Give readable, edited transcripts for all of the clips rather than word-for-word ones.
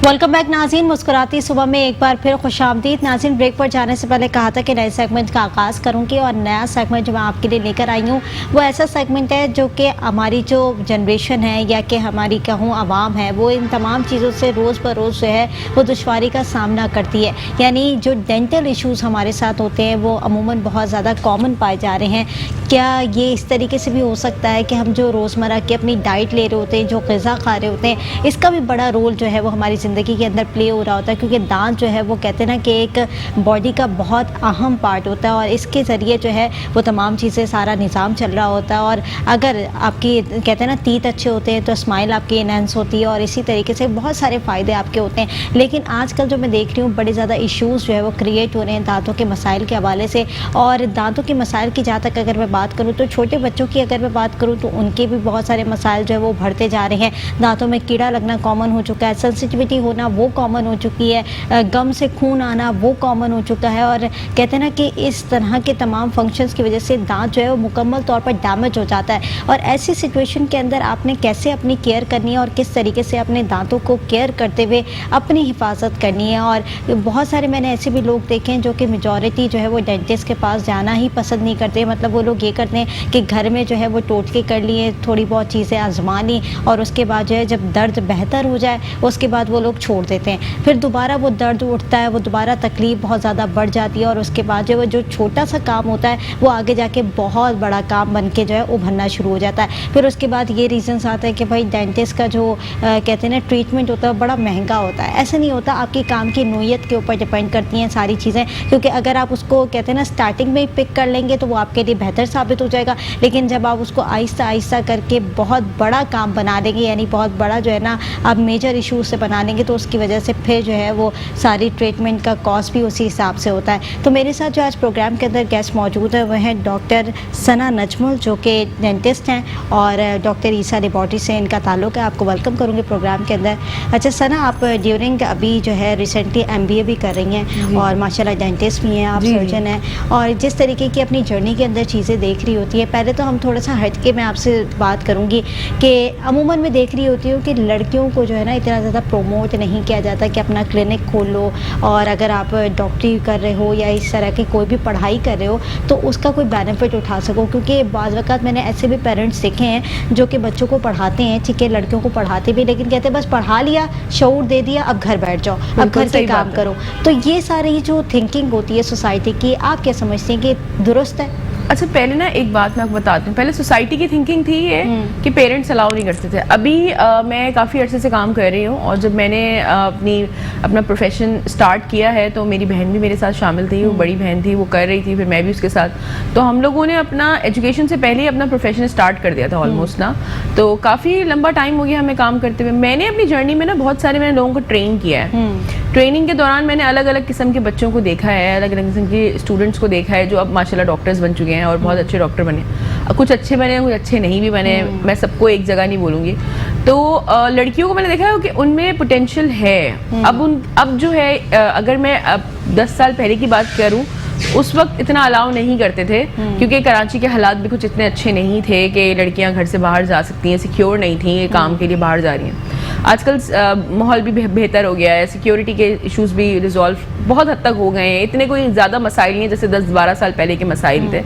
Welcome back नाज़रीन। मुस्कुराती सुबह में एक बार फिर खुशामदीद। नाज़रीन, ब्रेक पर जाने से पहले कहा था कि नए सेगमेंट का आगाज़ करूंगी और नया सेगमेंट जो मैं आपके लिए लेकर आई हूँ वो ऐसा सेगमेंट है जो कि हमारी जो जनरेशन है या कि हमारी कहूँ आवाम है वो इन तमाम चीज़ों से रोज़ बर रोज़ जो है वो दुश्वारी का सामना करती है। यानी जो डेंटल इशूज़ हमारे साथ होते हैं वो अमूमन बहुत ज़्यादा कॉमन पाए जा रहे हैं। क्या ये इस तरीके से भी हो सकता है कि हम जो रोज़मर्रा की अपनी डाइट ले रहे होते हैं, जो ग़िज़ा खा रहे होते हैं, इसका भी बड़ा रोल जो है वो हमारी ज़िंदगी के अंदर प्ले हो रहा होता है? क्योंकि दांत जो है वो कहते हैं ना कि एक बॉडी का बहुत अहम पार्ट होता है और इसके ज़रिए जो है वो तमाम चीज़ें, सारा निज़ाम चल रहा होता है। और अगर आपकी कहते हैं ना टीथ अच्छे होते हैं तो स्माइल आपकी इनहेंस होती है और इसी तरीके से बहुत सारे फ़ायदे आपके होते हैं। लेकिन आजकल जो मैं देख रही हूँ बड़े ज़्यादा इशूज़ जो है वो क्रिएट हो रहे हैं दांतों के मसाइल के हवाले से। और दांतों के मसाइल की जहाँ तक अगर मैं बात करूँ तो छोटे बच्चों की अगर मैं बात करूँ तो उनके भी बहुत सारे मसाइल जो है वो बढ़ते जा रहे हैं। दांतों में कीड़ा लगना कॉमन हो चुका है, सेंसिटिविटी होना वो कॉमन हो चुकी है, गम से खून आना वो कॉमन हो चुका है। और कहते हैं ना कि इस तरह के तमाम फंक्शंस की वजह से दांत जो है वो मुकम्मल तौर पर डैमेज हो जाता है। और ऐसी सिचुएशन के अंदर आपने कैसे अपनी केयर करनी है और किस तरीके से अपने दांतों को केयर करते हुए अपनी हिफाजत करनी है। और बहुत सारे मैंने ऐसे भी लोग देखे हैं जो कि मेजॉरिटी जो है वो डेंटिस्ट के पास जाना ही पसंद नहीं करते। मतलब वो लोग ये करते हैं कि घर में जो है वो टोटके कर लिए, थोड़ी बहुत चीज़ें आजमा ली और उसके बाद जो है जब दर्द बेहतर हो जाए उसके बाद वो लोग छोड़ देते हैं। फिर दोबारा वो दर्द उठता है, वो दोबारा तकलीफ़ बहुत ज़्यादा बढ़ जाती है और उसके बाद जो वो जो छोटा सा काम होता है वो आगे जाके बहुत बड़ा काम बन के जो है उभरना शुरू हो जाता है। फिर उसके बाद ये रीज़न्स आता है कि भाई डेंटिस्ट का जो कहते हैं ना ट्रीटमेंट होता है बड़ा महंगा होता है। ऐसा नहीं होता, आपकी काम की नोयत के ऊपर डिपेंड करती हैं सारी चीज़ें। क्योंकि अगर आप उसको कहते हैं ना स्टार्टिंग में ही पिक कर लेंगे तो वो आपके लिए बेहतर साबित हो जाएगा। लेकिन जब आप उसको आहिस्ता आहिस्ता करके बहुत बड़ा काम बना देंगे, यानी बहुत बड़ा जो है ना आप मेजर इशूज़ से बना लेंगे, तो उसकी वजह से फिर जो है वो सारी ट्रीटमेंट का कॉस्ट भी उसी हिसाब से होता है। तो मेरे साथ जो आज प्रोग्राम के अंदर गेस्ट मौजूद है वह हैं डॉक्टर सना नजमुल जो कि डेंटिस्ट हैं और डॉक्टर ईसा लेबॉरेटरी से इनका ताल्लुक़ है। आपको वेलकम करूँगी प्रोग्राम के अंदर। अच्छा सना, आप ड्यूरिंग अभी जो है रिसेंटली MBA भी कर रही हैं और माशाल्लाह डेंटिस्ट भी हैं, आप सर्जन हैं और जिस तरीके की अपनी जर्नी के अंदर चीज़ें देख रही होती है। पहले तो हम थोड़ा सा हट के मैं आपसे बात करूँगी कि अमूमन मैं देख रही होती हूँ कि लड़कियों को जो है ना इतना ज़्यादा प्रोमोट नहीं किया जाता कि अपना क्लिनिक खोल लो और अगर आप डॉक्टरी कर रहे हो या इस तरह की कोई भी पढ़ाई कर रहे हो तो उसका कोई बेनिफिट उठा सको। क्योंकि बाज़ वक़्त मैंने ऐसे भी पेरेंट्स देखे हैं जो कि बच्चों को पढ़ाते हैं, ठीक है, लड़कियों को पढ़ाते भी, लेकिन कहते हैं बस पढ़ा लिया, शऊर दे दिया, अब घर बैठ जाओ, अब घर के काम करो। तो ये सारी जो थिंकिंग होती है सोसाइटी की, आप क्या समझते हैं कि दुरुस्त है? अच्छा, पहले ना एक बात मैं आपको बताती हूँ। पहले सोसाइटी की थिंकिंग थी ये कि पेरेंट्स अलाउ नहीं करते थे। अभी मैं काफ़ी अरसे से काम कर रही हूँ और जब मैंने अपना प्रोफेशन स्टार्ट किया है तो मेरी बहन भी मेरे साथ शामिल थी, वो बड़ी बहन थी, वो कर रही थी, फिर मैं भी उसके साथ। तो हम लोगों ने अपना एजुकेशन से पहले ही अपना प्रोफेशन स्टार्ट कर दिया था ऑलमोस्ट ना। तो काफ़ी लंबा टाइम हो गया हमें काम करते हुए। मैंने अपनी जर्नी में ना बहुत सारे मैंने लोगों को ट्रेन किया है। ट्रेनिंग के दौरान मैंने अलग अलग किस्म के बच्चों को देखा है, अलग अलग किस्म के स्टूडेंट्स को देखा है जो अब माशाल्लाह डॉक्टर्स बन चुके हैं और बहुत अच्छे डॉक्टर बने। कुछ अच्छे बने, कुछ अच्छे नहीं भी बने, मैं सबको एक जगह नहीं बोलूँगी। तो लड़कियों को मैंने देखा है कि उनमें पोटेंशियल है। अब जो है अगर मैं 10 साल पहले की बात करूँ उस वक्त इतना अलाउ नहीं करते थे क्योंकि कराची के हालात भी कुछ इतने अच्छे नहीं थे कि लड़कियां घर से बाहर जा सकती हैं, सिक्योर नहीं थी, ये काम के लिए बाहर जा रही हैं। आजकल माहौल भी बेहतर हो गया है, सिक्योरिटी के इश्यूज भी रिजॉल्व बहुत हद तक हो गए हैं, इतने कोई ज़्यादा मसाइल नहीं है जैसे 10-12 साल पहले के मसाइल थे।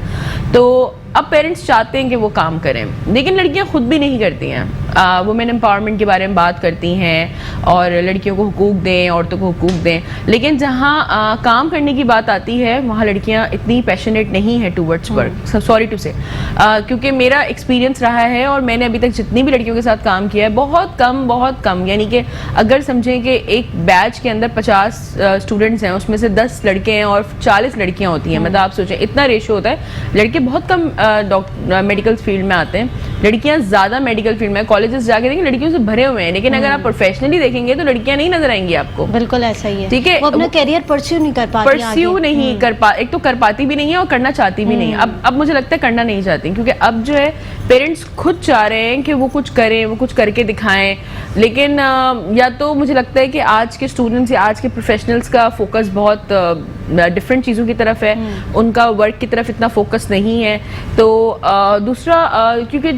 तो अब पेरेंट्स चाहते हैं कि वो काम करें, लेकिन लड़कियां खुद भी नहीं करती हैं। वुमेन एम्पावरमेंट के बारे में बात करती हैं और लड़कियों को हुकूक दें, औरतों को हुकूक दें, लेकिन जहाँ काम करने की बात आती है वहाँ लड़कियाँ इतनी पैशनेट नहीं है टूवर्ड्स वर्क। सॉरी टू से, क्योंकि मेरा एक्सपीरियंस रहा है और मैंने अभी तक जितनी भी लड़कियों के साथ काम किया है बहुत कम, यानी कि अगर समझें कि एक बैच के अंदर 50 स्टूडेंट्स हैं, उसमें से 10 लड़के हैं और 40 लड़कियाँ होती हैं। मतलब आप सोचें इतना रेशो होता है। लड़के बहुत कम मेडिकल फील्ड में आते हैं, लड़कियां ज़्यादा मेडिकल फील्ड में। कॉलेजेस जाके देखें लड़कियों से भरे हुए हैं, लेकिन अगर आप प्रोफेशनली देखेंगे तो लड़कियां नहीं नजर आएंगी आपको। बिल्कुल ऐसा ही है, ठीक है। वो अपना करियर परस्यू नहीं कर पाती, एक तो कर पाती भी नहीं है और करना चाहती भी नहीं है। अब मुझे लगता है करना नहीं चाहती, क्योंकि अब जो है पेरेंट्स खुद चाह रहे हैं कि वो कुछ करें, वो कुछ करके दिखाएं। लेकिन या तो मुझे लगता है कि आज के स्टूडेंट्स या आज के प्रोफेशनल्स का फोकस बहुत डिफरेंट चीज़ों की तरफ है, उनका वर्क की तरफ इतना फोकस नहीं है। तो दूसरा क्योंकि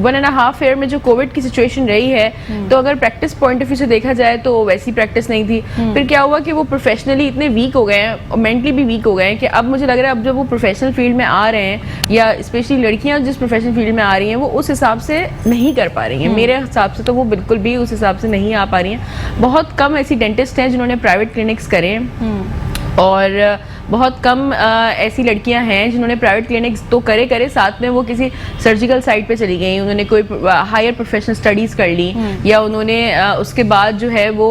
1.5 ईयर में जो कोविड की सिचुएशन रही है, तो अगर प्रैक्टिस पॉइंट ऑफ व्यू से देखा जाए तो वैसी प्रैक्टिस नहीं थी। फिर क्या हुआ कि वो प्रोफेशनली इतने वीक हो गए हैं और मेंटली भी वीक हो गए हैं कि अब मुझे लग रहा है अब जब वो प्रोफेशनल फील्ड में आ रहे हैं, या स्पेशली लड़कियां जिस प्रोफेशनल फील्ड में आ रही हैं, वो उस हिसाब से नहीं कर पा रही हैं। मेरे हिसाब से तो वो बिल्कुल भी उस हिसाब से नहीं आ पा रही हैं। बहुत कम ऐसी डेंटिस्ट हैं जिन्होंने प्राइवेट क्लिनिक्स करे हैं, और बहुत कम ऐसी लड़कियां हैं जिन्होंने प्राइवेट क्लिनिक्स तो करे साथ में वो किसी सर्जिकल साइट पे चली गई, उन्होंने कोई हायर प्रोफेशनल स्टडीज़ कर ली, या उन्होंने उसके बाद जो है वो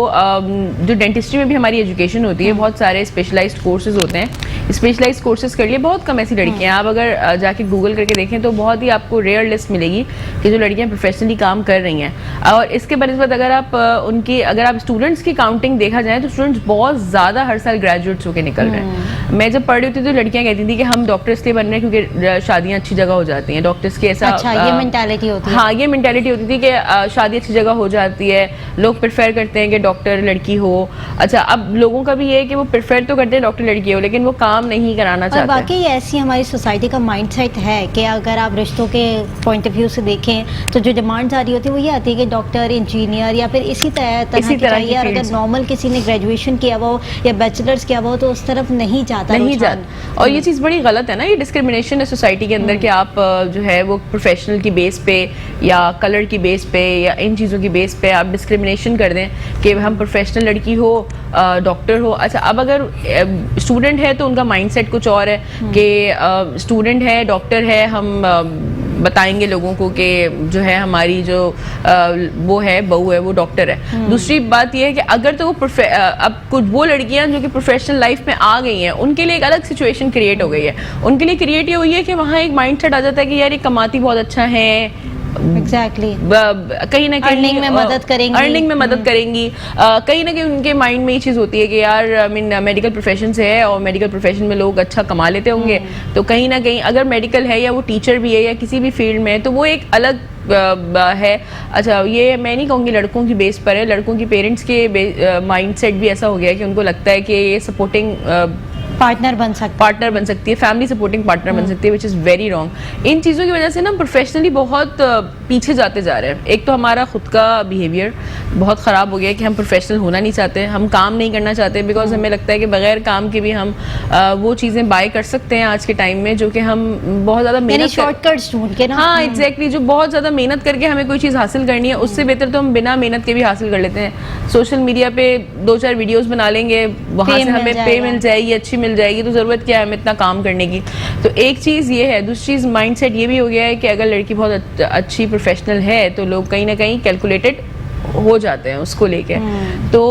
जो डेंटिस्ट्री में भी हमारी एजुकेशन होती है, बहुत सारे स्पेशलाइज्ड कोर्सेज होते हैं, स्पेशलाइज्ड कोर्सेज कर लिए। बहुत कम ऐसी लड़कियां, आप अगर जाके गूगल करके देखें तो बहुत ही आपको रेयर लिस्ट मिलेगी कि जो लड़कियां प्रोफेशनली काम कर रही हैं। और इसके बनस्बत अगर आप स्टूडेंट्स की काउंटिंग देखा जाए तो स्टूडेंट्स बहुत ज़्यादा हर साल ग्रेजुएट्स होकर निकल रहे हैं। मैं जब पढ़ रही थी तो लड़कियां कहती थी कि हम डॉक्टर इसलिए बन रहे हैं क्योंकि शादियां अच्छी जगह हो जाती हैं, डॉक्टर्स की ऐसा ये मेंटालिटी होती है। हाँ, ये मेंटालिटी होती थी कि शादी अच्छी जगह हो जाती है, लोग प्रेफर करते हैं कि डॉक्टर लड़की हो। अच्छा, अब लोगों का भी ये है कि वो प्रेफर तो करते हैं डॉक्टर लड़की हो, लेकिन वो काम नहीं कराना चाहते। और बाकी ऐसी हमारी सोसाइटी का माइंडसेट है कि अगर आप रिश्तों के पॉइंट ऑफ व्यू से देखें तो जो डिमांड आ रही होती है वो ये आती है कि डॉक्टर, इंजीनियर या फिर इसी तरह की चाहिए। और अगर नॉर्मल किसी ने ग्रेजुएशन किया हुआ हो या बैचलर्स किया हुआ हो तो उस तरफ नहीं जाता। और ये चीज़ बड़ी गलत है ना, ये डिस्क्रिमिनेशन है सोसाइटी के अंदर कि आप जो है वो प्रोफेशनल की बेस पे या कलर की बेस पे या इन चीज़ों की बेस पे आप डिस्क्रिमिनेशन कर दें कि हम प्रोफेशनल लड़की हो, डॉक्टर हो। अच्छा, अब अगर स्टूडेंट है तो उनका माइंडसेट कुछ और है कि स्टूडेंट है, डॉक्टर है, हम बताएंगे लोगों को कि जो है हमारी जो वो है बहू है वो डॉक्टर है। दूसरी बात ये है कि अगर तो वो अब कुछ वो लड़कियां जो कि प्रोफेशनल लाइफ में आ गई हैं, उनके लिए एक अलग सिचुएशन क्रिएट हो गई है। उनके लिए क्रिएट ये हुई है कि वहाँ एक माइंडसेट आ जाता है कि यार ये कमाती बहुत अच्छा है, एग्जैक्टली कहीं ना कहीं अर्निंग में मदद करेंगी, कहीं ना कहीं उनके माइंड में ये चीज़ होती है कि यार आई मीन मेडिकल प्रोफेशन से है और मेडिकल प्रोफेशन में लोग अच्छा कमा लेते होंगे, तो कहीं ना कहीं अगर मेडिकल है या वो टीचर भी है या किसी भी फील्ड में है तो वो एक अलग है। अच्छा, ये मैं नहीं कहूँगी लड़कों की बेस पर है, लड़कों की पेरेंट्स के माइंडसेट भी ऐसा हो गया है कि उनको लगता है कि ये सपोर्टिंग पार्टनर बन सकती है, फैमिली सपोर्टिंग पार्टनर बन सकती है, विच इज़ वेरी रॉन्ग। इन चीज़ों की वजह से ना प्रोफेशनली बहुत पीछे जाते जा रहे हैं। एक तो हमारा खुद का बिहेवियर बहुत ख़राब हो गया है कि हम प्रोफेशनल होना नहीं चाहते, हम काम नहीं करना चाहते, बिकॉज हमें लगता है कि बगैर काम के भी हम वो चीज़ें बाय कर सकते हैं आज के टाइम में जो कि हम बहुत ज़्यादा मेहनत शॉर्टकट्स ढूंढ के ना। हाँ, एग्जैक्टली, जो बहुत ज़्यादा मेहनत करके हमें कोई चीज़ हासिल करनी है उससे बेहतर तो हम बिना मेहनत के भी हासिल कर लेते हैं। सोशल मीडिया पे 2-4 वीडियोस बना लेंगे, वहाँ से हमें पे मिल जाएगी, अच्छी मिल जाएगी, तो ज़रूरत क्या है हमें इतना काम करने की। तो एक चीज़ ये है। दूसरी चीज़ माइंडसेट ये भी हो गया है कि अगर लड़की बहुत अच्छी प्रोफेशनल है तो लोग कहीं ना कहीं कैलकुलेटेड हो जाते हैं उसको लेके। तो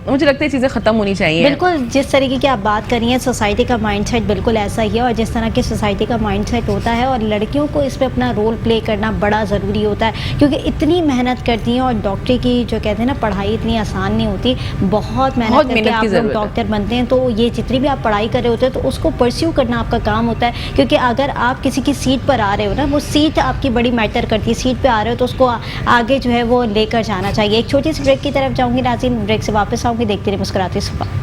मुझे लगता है चीज़ें ख़त्म होनी चाहिए। बिल्कुल, जिस तरीके की आप बात कर रही हैं सोसाइटी का माइंडसेट बिल्कुल ऐसा ही है, और जिस तरह की सोसाइटी का माइंडसेट होता है और लड़कियों को इस पे अपना रोल प्ले करना बड़ा ज़रूरी होता है, क्योंकि इतनी मेहनत करती हैं। और डॉक्टरी की जो कहते हैं ना पढ़ाई इतनी आसान नहीं होती, बहुत मेहनत करके आप लोग डॉक्टर बनते हैं। तो ये जितनी भी आप पढ़ाई कर रहे होते हैं तो उसको परस्यू करना आपका काम होता है, क्योंकि अगर आप किसी की सीट पर आ रहे हो ना, वो सीट आपकी बड़ी मैटर करती है। सीट पर आ रहे हो तो उसको आगे जो है वो लेकर जाना चाहिए। एक छोटी सी ब्रेक की तरफ जाऊंगी नाज़रीन, ब्रेक से वापस आऊंगी, देखते रहिए मुस्कुराती सुबह।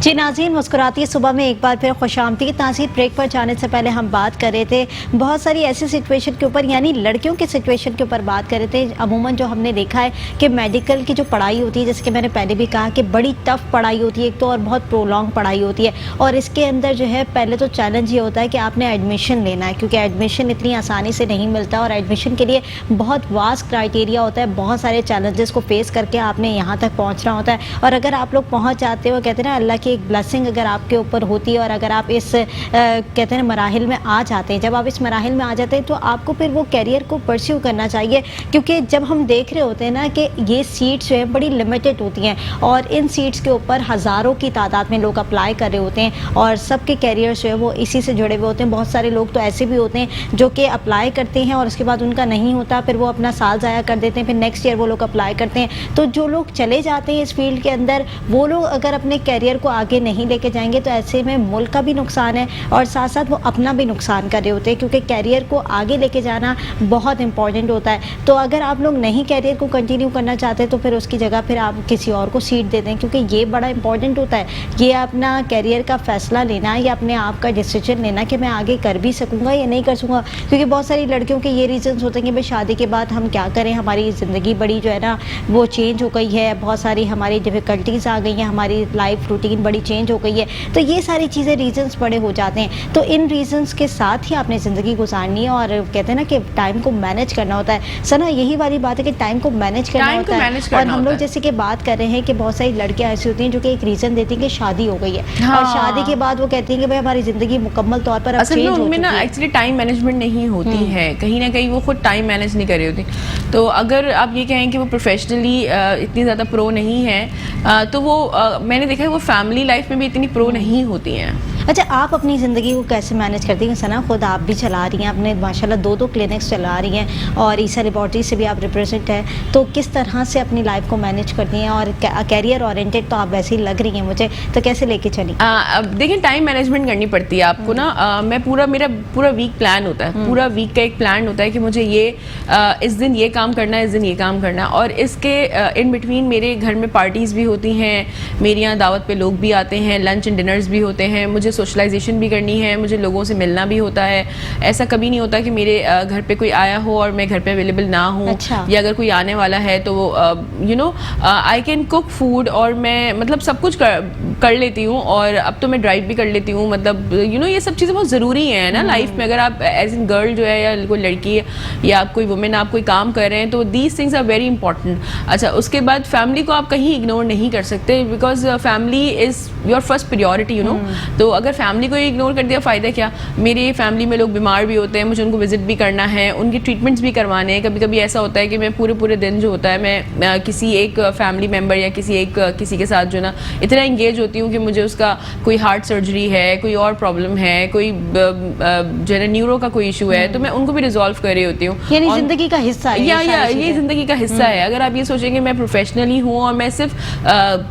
जी नाज़रीन, मुस्कुराती सुबह में एक बार फिर खुशामदीद। नाज़रीन, ब्रेक पर जाने से पहले हम बात कर रहे थे बहुत सारी ऐसी सिचुएशन के ऊपर, यानी लड़कियों की सिचुएशन के ऊपर बात कर रहे थे। अमूमन जो हमने देखा है कि मेडिकल की जो पढ़ाई होती है, जैसे कि मैंने पहले भी कहा कि बड़ी टफ पढ़ाई होती है एक तो, और बहुत प्रोलॉन्ग पढ़ाई होती है। और इसके अंदर जो है पहले तो चैलेंज ये होता है कि आपने एडमिशन लेना है, क्योंकि एडमिशन इतनी आसानी से नहीं मिलता, और एडमिशन के लिए बहुत वास्ट क्राइटेरिया होता है, बहुत सारे चैलेंजेस को फेस करके आपने यहाँ तक पहुँचना होता है। और अगर आप लोग पहुँच जाते हो, कहते हैं ना अल्लाह की एक ब्लेसिंग अगर आपके ऊपर होती है, और अगर आप इस कहते हैं मराहिल में आ जाते हैं, जब आप इस मराहिल में आ जाते हैं तो आपको फिर वो कैरियर को परस्यू करना चाहिए। क्योंकि जब हम देख रहे होते हैं ना कि ये सीट्स जो है बड़ी लिमिटेड होती हैं, और इन सीट्स के ऊपर हज़ारों की तादाद में लोग अप्लाई कर रहे होते हैं, और सबके कैरियर जो है वो इसी से जुड़े हुए होते हैं। बहुत सारे लोग तो ऐसे भी होते हैं जो कि अप्लाई करते हैं और उसके बाद उनका नहीं होता, फिर वो अपना साल ज़ाया कर देते हैं, फिर नेक्स्ट ईयर वो लोग अप्लाई करते हैं। तो जो लोग चले जाते हैं इस फील्ड के अंदर, वो लोग अगर अपने कैरियर को आगे नहीं लेके जाएंगे तो ऐसे में मुल्क का भी नुकसान है और साथ साथ वो अपना भी नुकसान कर रहे होते हैं, क्योंकि कैरियर को आगे लेके जाना बहुत इंपॉर्टेंट होता है। तो अगर आप लोग नहीं कैरियर को कंटिन्यू करना चाहते तो फिर उसकी जगह फिर आप किसी और को सीट दे दें, क्योंकि ये बड़ा इंपॉर्टेंट होता है, ये अपना कैरियर का फैसला लेना या अपने आप का डिसीजन लेना कि मैं आगे कर भी सकूंगा या नहीं कर सकूंगा। क्योंकि बहुत सारी लड़कियों के ये रीजंस होते हैं कि भाई शादी के बाद हम क्या करें, हमारी ज़िंदगी बड़ी जो है ना वो चेंज हो गई है, बहुत सारी हमारी डिफ़िकल्टीज़ आ गई हैं, हमारी लाइफ रूटीन बड़ी चेंज हो गई है। तो ये सारी चीज़ें रीजंस बड़े हो जाते हैं। तो इन रीजंस के साथ ही आपने ज़िंदगी गुजारनी है और कहते हैं ना कि टाइम को मैनेज करना होता है। सना, यही वाली बात है कि टाइम को मैनेज करना होता है। और हम लोग जैसे कि बात कर रहे हैं कि बहुत सारी लड़कियां ऐसी होती हैं जो कि एक रीज़न देती हैं कि शादी हो गई है, और शादी के बाद वो कहती हैं कि भाई हमारी ज़िंदगी मुकम्मल तौर पर अब असल में उनमें ना एक्चुअली टाइम मैनेजमेंट नहीं होती है, कहीं ना कहीं वो खुद टाइम मैनेज नहीं कर रही होती। तो अगर आप ये कहें कि वो प्रोफेशनली इतनी ज़्यादा प्रो नहीं है तो वो मैंने देखा है वो फैमिली लाइफ में भी इतनी प्रो नहीं होती हैं। अच्छा, आप अपनी ज़िंदगी को कैसे मैनेज करती हैं? सना, खुद आप भी चला रही हैं, अपने माशाल्लाह 2 क्लिनिक्स चला रही हैं और ईसा लेबॉर्ट्री से भी आप रिप्रेजेंट हैं, तो किस तरह से अपनी लाइफ को मैनेज करती हैं? और कैरियर ओरिएंटेड तो आप वैसे ही लग रही हैं मुझे, तो कैसे लेके चली? अब देखिए, टाइम मैनेजमेंट करनी पड़ती है आपको ना। मैं मेरा पूरा वीक प्लान होता है, पूरा वीक का एक प्लान होता है कि मुझे ये इस दिन ये काम करना है, इस दिन ये काम करना है, और इसके इन बिटवीन मेरे घर में पार्टीज़ भी होती हैं, मेरे यहाँ दावत पे लोग भी आते हैं, लंच एंड डिनर्स भी होते हैं, मुझे सोशलाइजेशन भी करनी है, मुझे लोगों से मिलना भी होता है। ऐसा कभी नहीं होता कि मेरे घर पे कोई आया हो और मैं घर पे अवेलेबल ना हूँ। अच्छा। या अगर कोई आने वाला है तो you know I can cook food, और मैं मतलब सब कुछ कर लेती हूँ, और अब तो मैं ड्राइव भी कर लेती हूँ। मतलब यू नो ये सब चीज़ें बहुत ज़रूरी हैं ना लाइफ में। अगर आप एज इन गर्ल जो है, या कोई लड़की है या कोई वुमेन, आप कोई काम कर रहे हैं तो these things are very important. अच्छा, उसके बाद फैमिली को आप कहीं इग्नोर नहीं कर सकते, because family is your first priority, you know. तो अगर फैमिली को इग्नोर कर दिया, फ़ायदा क्या? मेरी फैमिली में लोग बीमार भी होते हैं, मुझे उनको विजिट भी करना है, उनके ट्रीटमेंट्स भी करवाने हैं। कभी कभी ऐसा होता है कि मैं पूरे दिन जो होता है मैं किसी एक फैमिली मेम्बर या किसी के साथ जो ना इतना इंगेज होती हूँ कि मुझे उसका कोई हार्ट सर्जरी है, कोई और प्रॉब्लम है, कोई जो है ना न्यूरो का कोई इशू है, तो मैं उनको भी रिजॉल्व कर रही होती हूँ। यानी जिंदगी का हिस्सा है ये जिंदगी का हिस्सा है। अगर आप ये सोचेंगे मैं प्रोफेशनली हूँ और मैं सिर्फ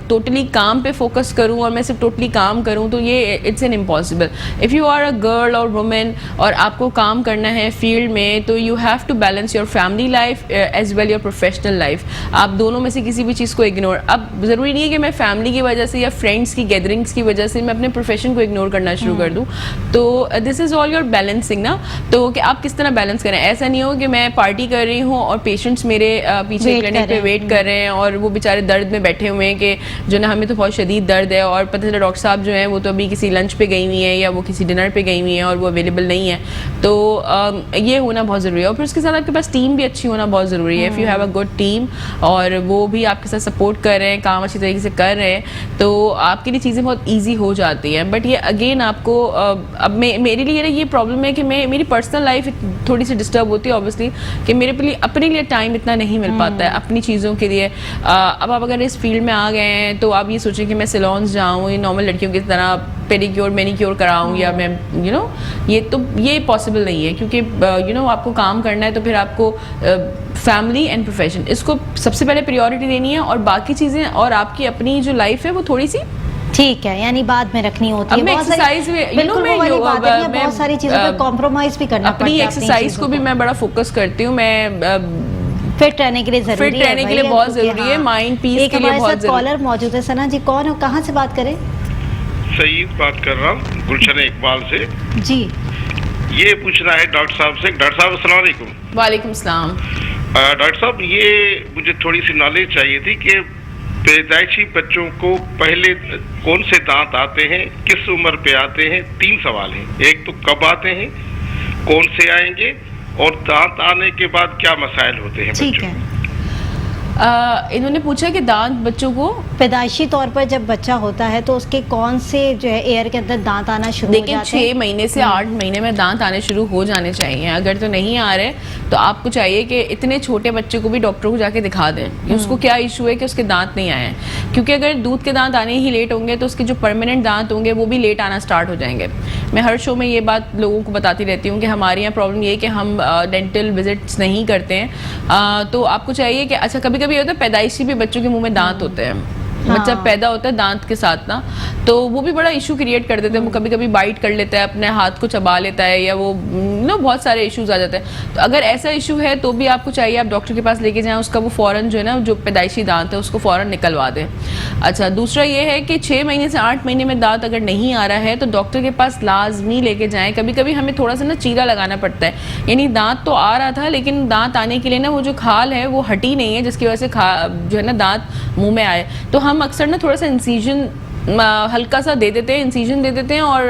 टोटली काम पे फोकस करूँ और मैं सिर्फ टोटली काम करूँ, तो ये it's an impossible. If you are a girl और वुमेन और आपको काम करना है फील्ड में, तो you have to balance your family life as well your professional life. आप दोनों में से किसी भी चीज़ को इग्नोर, अब ज़रूरी नहीं है कि मैं फैमिली की वजह से या फ्रेंड्स की गैदरिंग्स की वजह से मैं अपने प्रोफेशन को इग्नोर करना शुरू कर दूँ। तो this is all your balancing ना। तो कि आप किस तरह बैलेंस करें। ऐसा नहीं हो कि मैं पार्टी कर रही हूँ और पेशेंट्स मेरे पीछे क्लिनिक पे वेट कर रहे हैं और वो बेचारे दर्द में बैठे हुए हैं कि जो ना हमें तो बहुत शदीद दर्द है, और पता चला डॉक्टर साहब जो हैं वो तो अभी किसी लंच पे गई हुई हैं या वो किसी डिनर पे गई हुई हैं और वो अवेलेबल नहीं है। तो ये होना बहुत ज़रूरी है। और फिर उसके साथ आपके पास टीम भी अच्छी होना बहुत ज़रूरी है। If you have a good team और वो भी आपके साथ सपोर्ट कर रहे हैं, काम अच्छी तरीके से कर रहे हैं, तो आपके लिए चीज़ें बहुत ईजी हो जाती हैं। बट ये अगेन आपको अब मेरे लिए ये प्रॉब्लम है कि मेरी पर्सनल लाइफ थोड़ी सी डिस्टर्ब होती है ऑब्वियसली, कि मेरे लिए अपने लिए टाइम इतना नहीं मिल पाता है अपनी चीज़ों के लिए। अब आप अगर इस फील्ड में आ गए हैं तो आप ये सोचें कि मैं सैलून्स जाऊँ, ये नॉर्मल लड़कियों की तरह पेडिक्योर मैनिक्योर कराऊँ, या मैं यू नो ये पॉसिबल नहीं है, क्योंकि यू नो आपको काम करना है तो फिर आपको फैमिली एंड प्रोफेशन इसको सबसे पहले प्रायोरिटी देनी है, और बाकी चीज़ें और आपकी अपनी जो लाइफ है वो थोड़ी सी ठीक है, यानी बाद में रखनी होती है। बहुत सारी चीज़ों पे कॉम्प्रोमाइज भी करना पड़ता है। अपनी एक्सरसाइज को भी मैं बड़ा फोकस करती हूँ। मैं फिट रहने के लिए जरूरी है, फिट रहने के लिए बहुत जरूरी है, माइंड पीस के लिए बहुत जरूरी है। कॉलर मौजूद है। सना जी, कौन हो, कहाँ से बात करें? सईद बात कर रहा हूँ, गुलशन इकबाल से जी। ये पूछना है डॉक्टर साहब से। डॉक्टर साहब अस्सलाम वालेकुम। वालेकुम सलाम। डॉक्टर साहब, ये मुझे थोड़ी सी नॉलेज चाहिए थी कि पैदाइशी बच्चों को पहले कौन से दांत आते हैं, किस उम्र पे आते हैं? 3 सवाल हैं। एक तो कब आते हैं, कौन से आएंगे, और दांत आने के बाद क्या मसाइल होते हैं बच्चों? ठीक है। इन्होंने पूछा कि दांत बच्चों को पैदाइशी तौर पर जब बच्चा होता है तो उसके कौन से जो है एयर के अंदर दांत आना शुरू हो जाते हैं? 6 महीने से 8 महीने में दांत आने शुरू हो जाने चाहिए। अगर तो नहीं आ रहे तो आपको चाहिए कि इतने छोटे बच्चे को भी डॉक्टर को जाके दिखा दें कि उसको क्या इशू है कि उसके दांत नहीं आए हैं। क्योंकि अगर दूध के दांत आने ही लेट होंगे तो उसके जो परमानेंट दांत होंगे वो भी लेट आना स्टार्ट हो जाएंगे। मैं हर शो में ये बात लोगों को बताती रहती हूँ कि हमारे यहाँ प्रॉब्लम ये है कि हम डेंटल विजिट्स नहीं करते हैं। तो आपको चाहिए कि अच्छा, कभी कभी होता है पैदाइशी भी बच्चों के मुंह में दांत होते हैं, बच्चा पैदा होता है दांत के साथ ना, तो वो भी बड़ा इशू क्रिएट कर देते हैं। वो कभी कभी बाइट कर लेता है, अपने हाथ को चबा लेता है, या वो बहुत सारे इश्यूज आ जाते हैं। तो अगर ऐसा इशू है तो भी आपको चाहिए आप डॉक्टर के पास लेके जाएं, उसका वो फौरन जो है ना, जो पैदाइशी दांत है उसको फौरन निकलवा दें। अच्छा, दूसरा ये है कि 6 महीने से 8 महीने में दांत अगर नहीं आ रहा है तो डॉक्टर के पास लाजमी लेके जाएं। कभी कभी हमें थोड़ा सा ना चीरा लगाना पड़ता है, यानी दांत तो आ रहा था लेकिन दांत आने के लिए ना वो जो खाल है वो हटी नहीं है, जिसकी वजह से जो है ना दांत मुंह में आए। तो हम अक्सर ना थोड़ा सा इंसीजन हल्का सा दे देते हैं, इंसीजन दे देते हैं, और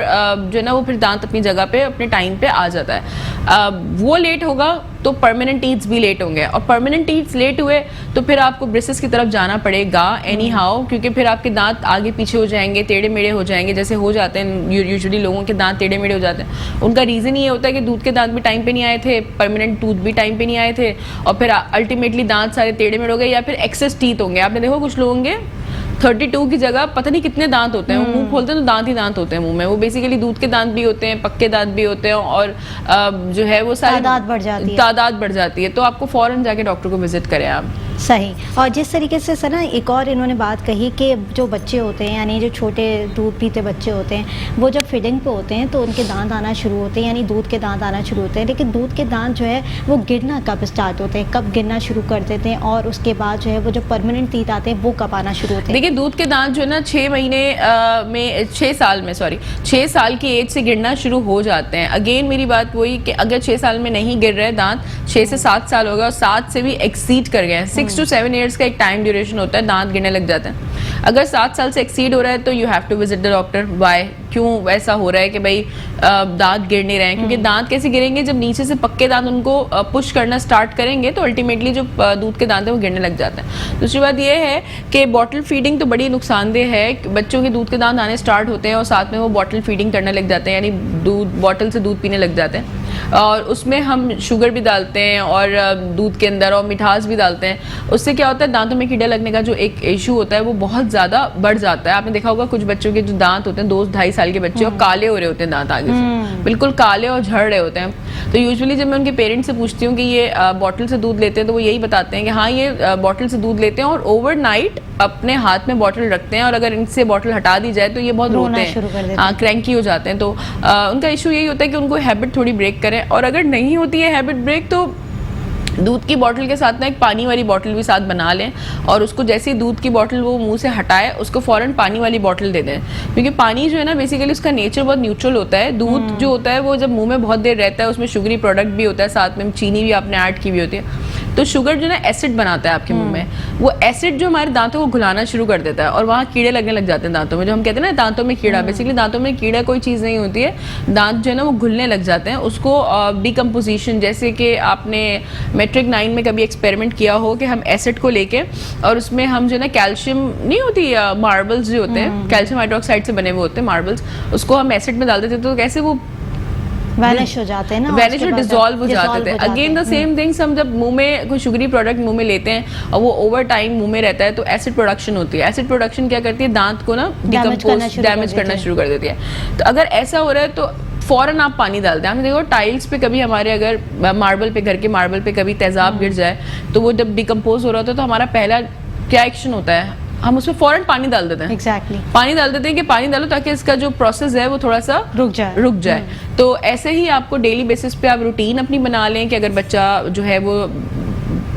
जो है ना वो फिर दांत अपनी जगह पे अपने टाइम पे आ जाता है। वो लेट होगा तो परमानेंट टीथ्स भी लेट होंगे, और परमानेंट टीथ्स लेट हुए तो फिर आपको ब्रिसेस की तरफ जाना पड़ेगा एनी हाउ, क्योंकि फिर आपके दांत आगे पीछे हो जाएंगे, टेढ़े मेढ़े हो जाएंगे, जैसे हो जाते हैं यूजुअली लोगों के दांत टेढ़े मेढ़े हो जाते हैं। उनका रीज़न ये होता है कि दूध के दांत भी टाइम पे नहीं आए थे, परमानेंट टूथ भी टाइम पे नहीं आए थे, और फिर अल्टीमेटली दांत सारे टेढ़े मेढ़े हो गए, या फिर एक्सेस टीथ होंगे। आपने देखो कुछ लोग होंगे 32 की जगह पता नहीं कितने दांत होते हैं, वो मुंह खोलते हैं तो दांत ही दांत होते हैं मुंह में। वो बेसिकली दूध के दांत भी होते हैं, पक्के दांत भी होते हैं, और जो है वो सारी तादाद बढ़ जाती है। तो आपको फौरन जाके डॉक्टर को विजिट करें आप। सही। और जिस तरीके से सर ना एक और इन्होंने बात कही कि जो बच्चे होते हैं, यानी जो छोटे दूध पीते बच्चे होते हैं, वो जब फीडिंग पे होते हैं तो उनके दांत आना शुरू होते हैं, यानी दूध के दांत आना शुरू होते हैं। लेकिन दूध के दांत जो है वो गिरना कब स्टार्ट होते हैं, कब गिरना शुरू कर देते हैं, और उसके बाद जो है वो जो परमानेंट टीथ आते हैं वो कब आना शुरू होते हैं? देखिए, दूध के दांत जो है ना 6 महीने में 6 साल की एज से गिरना शुरू हो जाते हैं। अगेन मेरी बात वही कि अगर 6 साल में नहीं गिर रहे दांत, 6 से 7 साल हो गया और 7 से भी एक्सीड कर गए हैं, 6 to 7 ईयर्स का एक टाइम ड्यूरेशन होता है, दांत गिरने लग जाते हैं। अगर 7 साल से एक्सीड हो रहा है तो you have to visit the doctor. Why, क्यों ऐसा हो रहा है कि भाई दांत गिर नहीं रहे हैं? क्योंकि दांत कैसे गिरेंगे? जब नीचे से पक्के दांत उनको पुश करना स्टार्ट करेंगे तो अल्टीमेटली जो दूध के दांत है वो गिरने लग जाते हैं। दूसरी बात ये है कि बॉटल फीडिंग तो बड़ी नुकसानदेह है। बच्चों के दूध के दांत आने स्टार्ट होते हैं और साथ में वो बॉटल फीडिंग करने लग जाते हैं, यानी दूध बॉटल से दूध पीने लग जाते हैं, और उसमें हम शुगर भी डालते हैं और दूध के अंदर और मिठास भी डालते हैं। उससे क्या होता है, दांतों में कीड़ा लगने का जो एक इशू होता है वो बहुत ज़्यादा बढ़ जाता है। आपने देखा होगा कुछ बच्चों के जो दांत होते हैं 2-2.5 साल के बच्चे, और काले हो रहे होते हैं दांत आगे से, बिल्कुल काले और झड़ रहे होते हैं। तो यूजुअली जब मैं उनके पेरेंट्स से पूछती हूँ कि ये बॉटल से दूध लेते हैं, तो वो यही बताते हैं कि हाँ, ये बॉटल से दूध लेते हैं और ओवरनाइट अपने हाथ में बॉटल रखते हैं, और अगर इनसे बॉटल हटा दी जाए तो ये बहुत रोते हैं, हाँ, क्रैंकी हो जाते हैं। तो उनका इशू यही होता है कि उनको हैबिट थोड़ी ब्रेक करें, और अगर नहीं होती है हैबिट ब्रेक तो दूध की बोतल के साथ ना एक पानी वाली बोतल भी साथ बना लें, और उसको जैसे ही दूध की बोतल वो मुंह से हटाए उसको फ़ौरन पानी वाली बोतल दे दें। क्योंकि पानी जो है ना बेसिकली उसका नेचर बहुत न्यूट्रल होता है। दूध जो होता है वो जब मुंह में बहुत देर रहता है उसमें शुगरी प्रोडक्ट भी होता है, साथ में चीनी भी आपने ऐड की भी होती है, तो शुगर जो है ना एसिड बनाता है आपके मुंह में। वो एसिड जो हमारे दांतों को घुलाना शुरू कर देता है और वहाँ कीड़े लगने लग जाते हैं दांतों में। जो हम कहते हैं ना दांतों में कीड़ा, बेसिकली दांतों में कीड़ा कोई चीज़ नहीं होती है, दांत जो है ना वो घुलने लग जाते हैं। उसको डिकम्पोजिशन, जैसे कि आपने मैट्रिक 9 में कभी एक्सपेरिमेंट किया हो कि हम एसिड को लेके और उसमें हम जो है ना कैल्शियम नहीं होती, मार्बल्स जो होते हैं कैल्शियम हाइड्रोक्साइड से बने हुए होते हैं मार्बल्स, उसको हम एसिड में डाल देते थे तो कैसे वो वैनिश हो जाते हैं ना, वैनिश और डिसॉल्व हो जाते थे। अगेन द सेम थिंग्स, हम जब मुंह में कोई शुगरी प्रोडक्ट मुंह में लेते हैं और वो ओवर टाइम मुंह में रहता है तो एसिड प्रोडक्शन होती है। एसिड प्रोडक्शन क्या करती है, दांत को ना डैमेज करना शुरू कर देती है। तो अगर ऐसा हो रहा है तो फ़ौरन आप पानी डालते हैं। आपने देखो टाइल्स पे कभी हमारे अगर मार्बल पे, घर के मार्बल पे कभी तेजाब गिर जाए तो वो जब डिकम्पोज हो रहा होता है तो हमारा पहला क्या एक्शन होता है, हम उसमें फौरन पानी डाल देते हैं। Exactly. पानी डाल देते हैं कि पानी डालो ताकि इसका जो प्रोसेस है वो थोड़ा सा रुक जाए। तो ऐसे ही आपको डेली बेसिस पे आप रूटीन अपनी बना लें कि अगर बच्चा जो है वो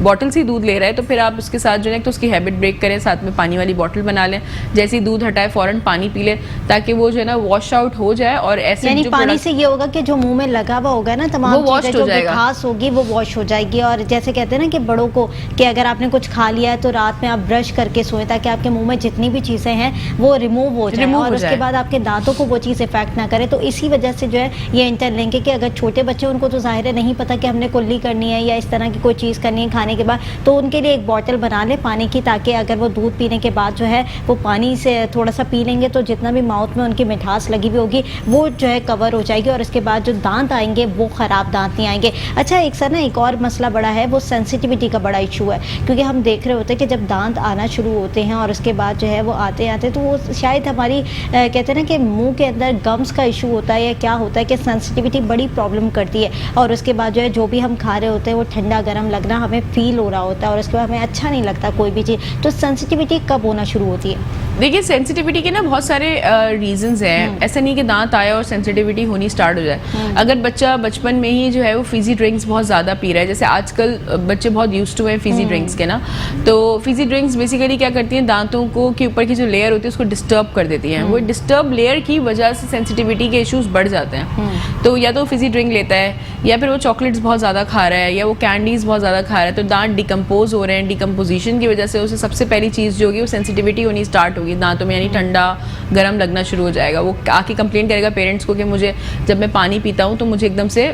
बॉटल से दूध ले रहा है तो फिर आप उसके साथ जो है तो उसकी हैबिट ब्रेक करें, साथ में पानी वाली बॉटल बना लें, जैसे ही दूध हटाए फौरन पानी पी लें ताकि वो जो है ना वॉश आउट हो जाए। और ऐसे यानी पानी से ये होगा कि जो मुंह में लगा हुआ होगा ना तमाम चीजें, जो मिठास होगी वो वॉश हो जाएगी। और जैसे कहते हैं ना कि बड़ों को कि अगर आपने कुछ खा लिया है तो रात में आप ब्रश करके सोएं ताकि आपके मुंह में जितनी भी चीजें हैं वो रिमूव हो जाए और उसके बाद आपके दांतों को वो चीज़ इफेक्ट ना करे। तो इसी वजह से जो है ये इंटरलिंक है कि अगर छोटे बच्चे, उनको तो जाहिर है नहीं पता कि हमने कुल्ली करनी है या इस तरह की कोई चीज़ करनी है खाने के बाद, तो उनके लिए एक बॉटल बना ले पानी की, ताकि अगर वो दूध पीने के बाद जो है वो पानी से थोड़ा सा पी लेंगे तो जितना भी माउथ में उनकी मिठास लगी हुई होगी वो जो है कवर हो जाएगी और उसके बाद जो दांत आएंगे वो ख़राब दांत नहीं आएंगे। अच्छा, एक सर ना एक और मसला बड़ा है, वो सेंसिटिविटी का बड़ा इशू है, क्योंकि हम देख रहे होते हैं कि जब दांत आना शुरू होते हैं और उसके बाद जो है वो आते आते तो वो शायद हमारी कहते हैं ना कि मुँह के अंदर गम्स का इशू होता है या क्या होता है कि सेंसिटिविटी बड़ी प्रॉब्लम करती है और उसके बाद जो है जो भी हम खा रहे होते हैं वो ठंडा गर्म लगना हमें फील हो रहा होता है और उसके बाद हमें अच्छा नहीं लगता कोई भी चीज़, तो सेंसिटिविटी कब होना शुरू होती है? देखिए सेंसिटिविटी के ना बहुत सारे रीजंस हैं। ऐसा नहीं कि दांत आए और सेंसिटिविटी होनी स्टार्ट हो जाए। अगर बच्चा बचपन में ही जो है वो फिजी ड्रिंक्स बहुत ज़्यादा पी रहा है, जैसे आजकल बच्चे बहुत यूज्ड टू हैं फिजी ड्रिंक्स के ना, तो फिजी ड्रिंक्स बेसिकली क्या करती हैं, दांतों को के ऊपर की जो लेयर होती है उसको डिस्टर्ब कर देती हैं। वो डिस्टर्ब लेयर की वजह से सेंसिटिविटी के इश्यूज बढ़ जाते हैं। तो या तो फिजी ड्रिंक लेता है, या फिर वो चॉकलेट्स बहुत ज़्यादा खा रहा है, या वो कैंडीज बहुत ज़्यादा खा रहा है, तो दांत डिकम्पोज हो रहे हैं। डिकम्पोजिशन की वजह से उसे सबसे पहली चीज़ जो होगी वो सेंसिटिविटी होनी स्टार्ट होगी दांतों में, यानी ठंडा गर्म लगना शुरू हो जाएगा। वो आके कंप्लेन करेगा पेरेंट्स को कि मुझे जब मैं पानी पीता हूँ तो मुझे एकदम से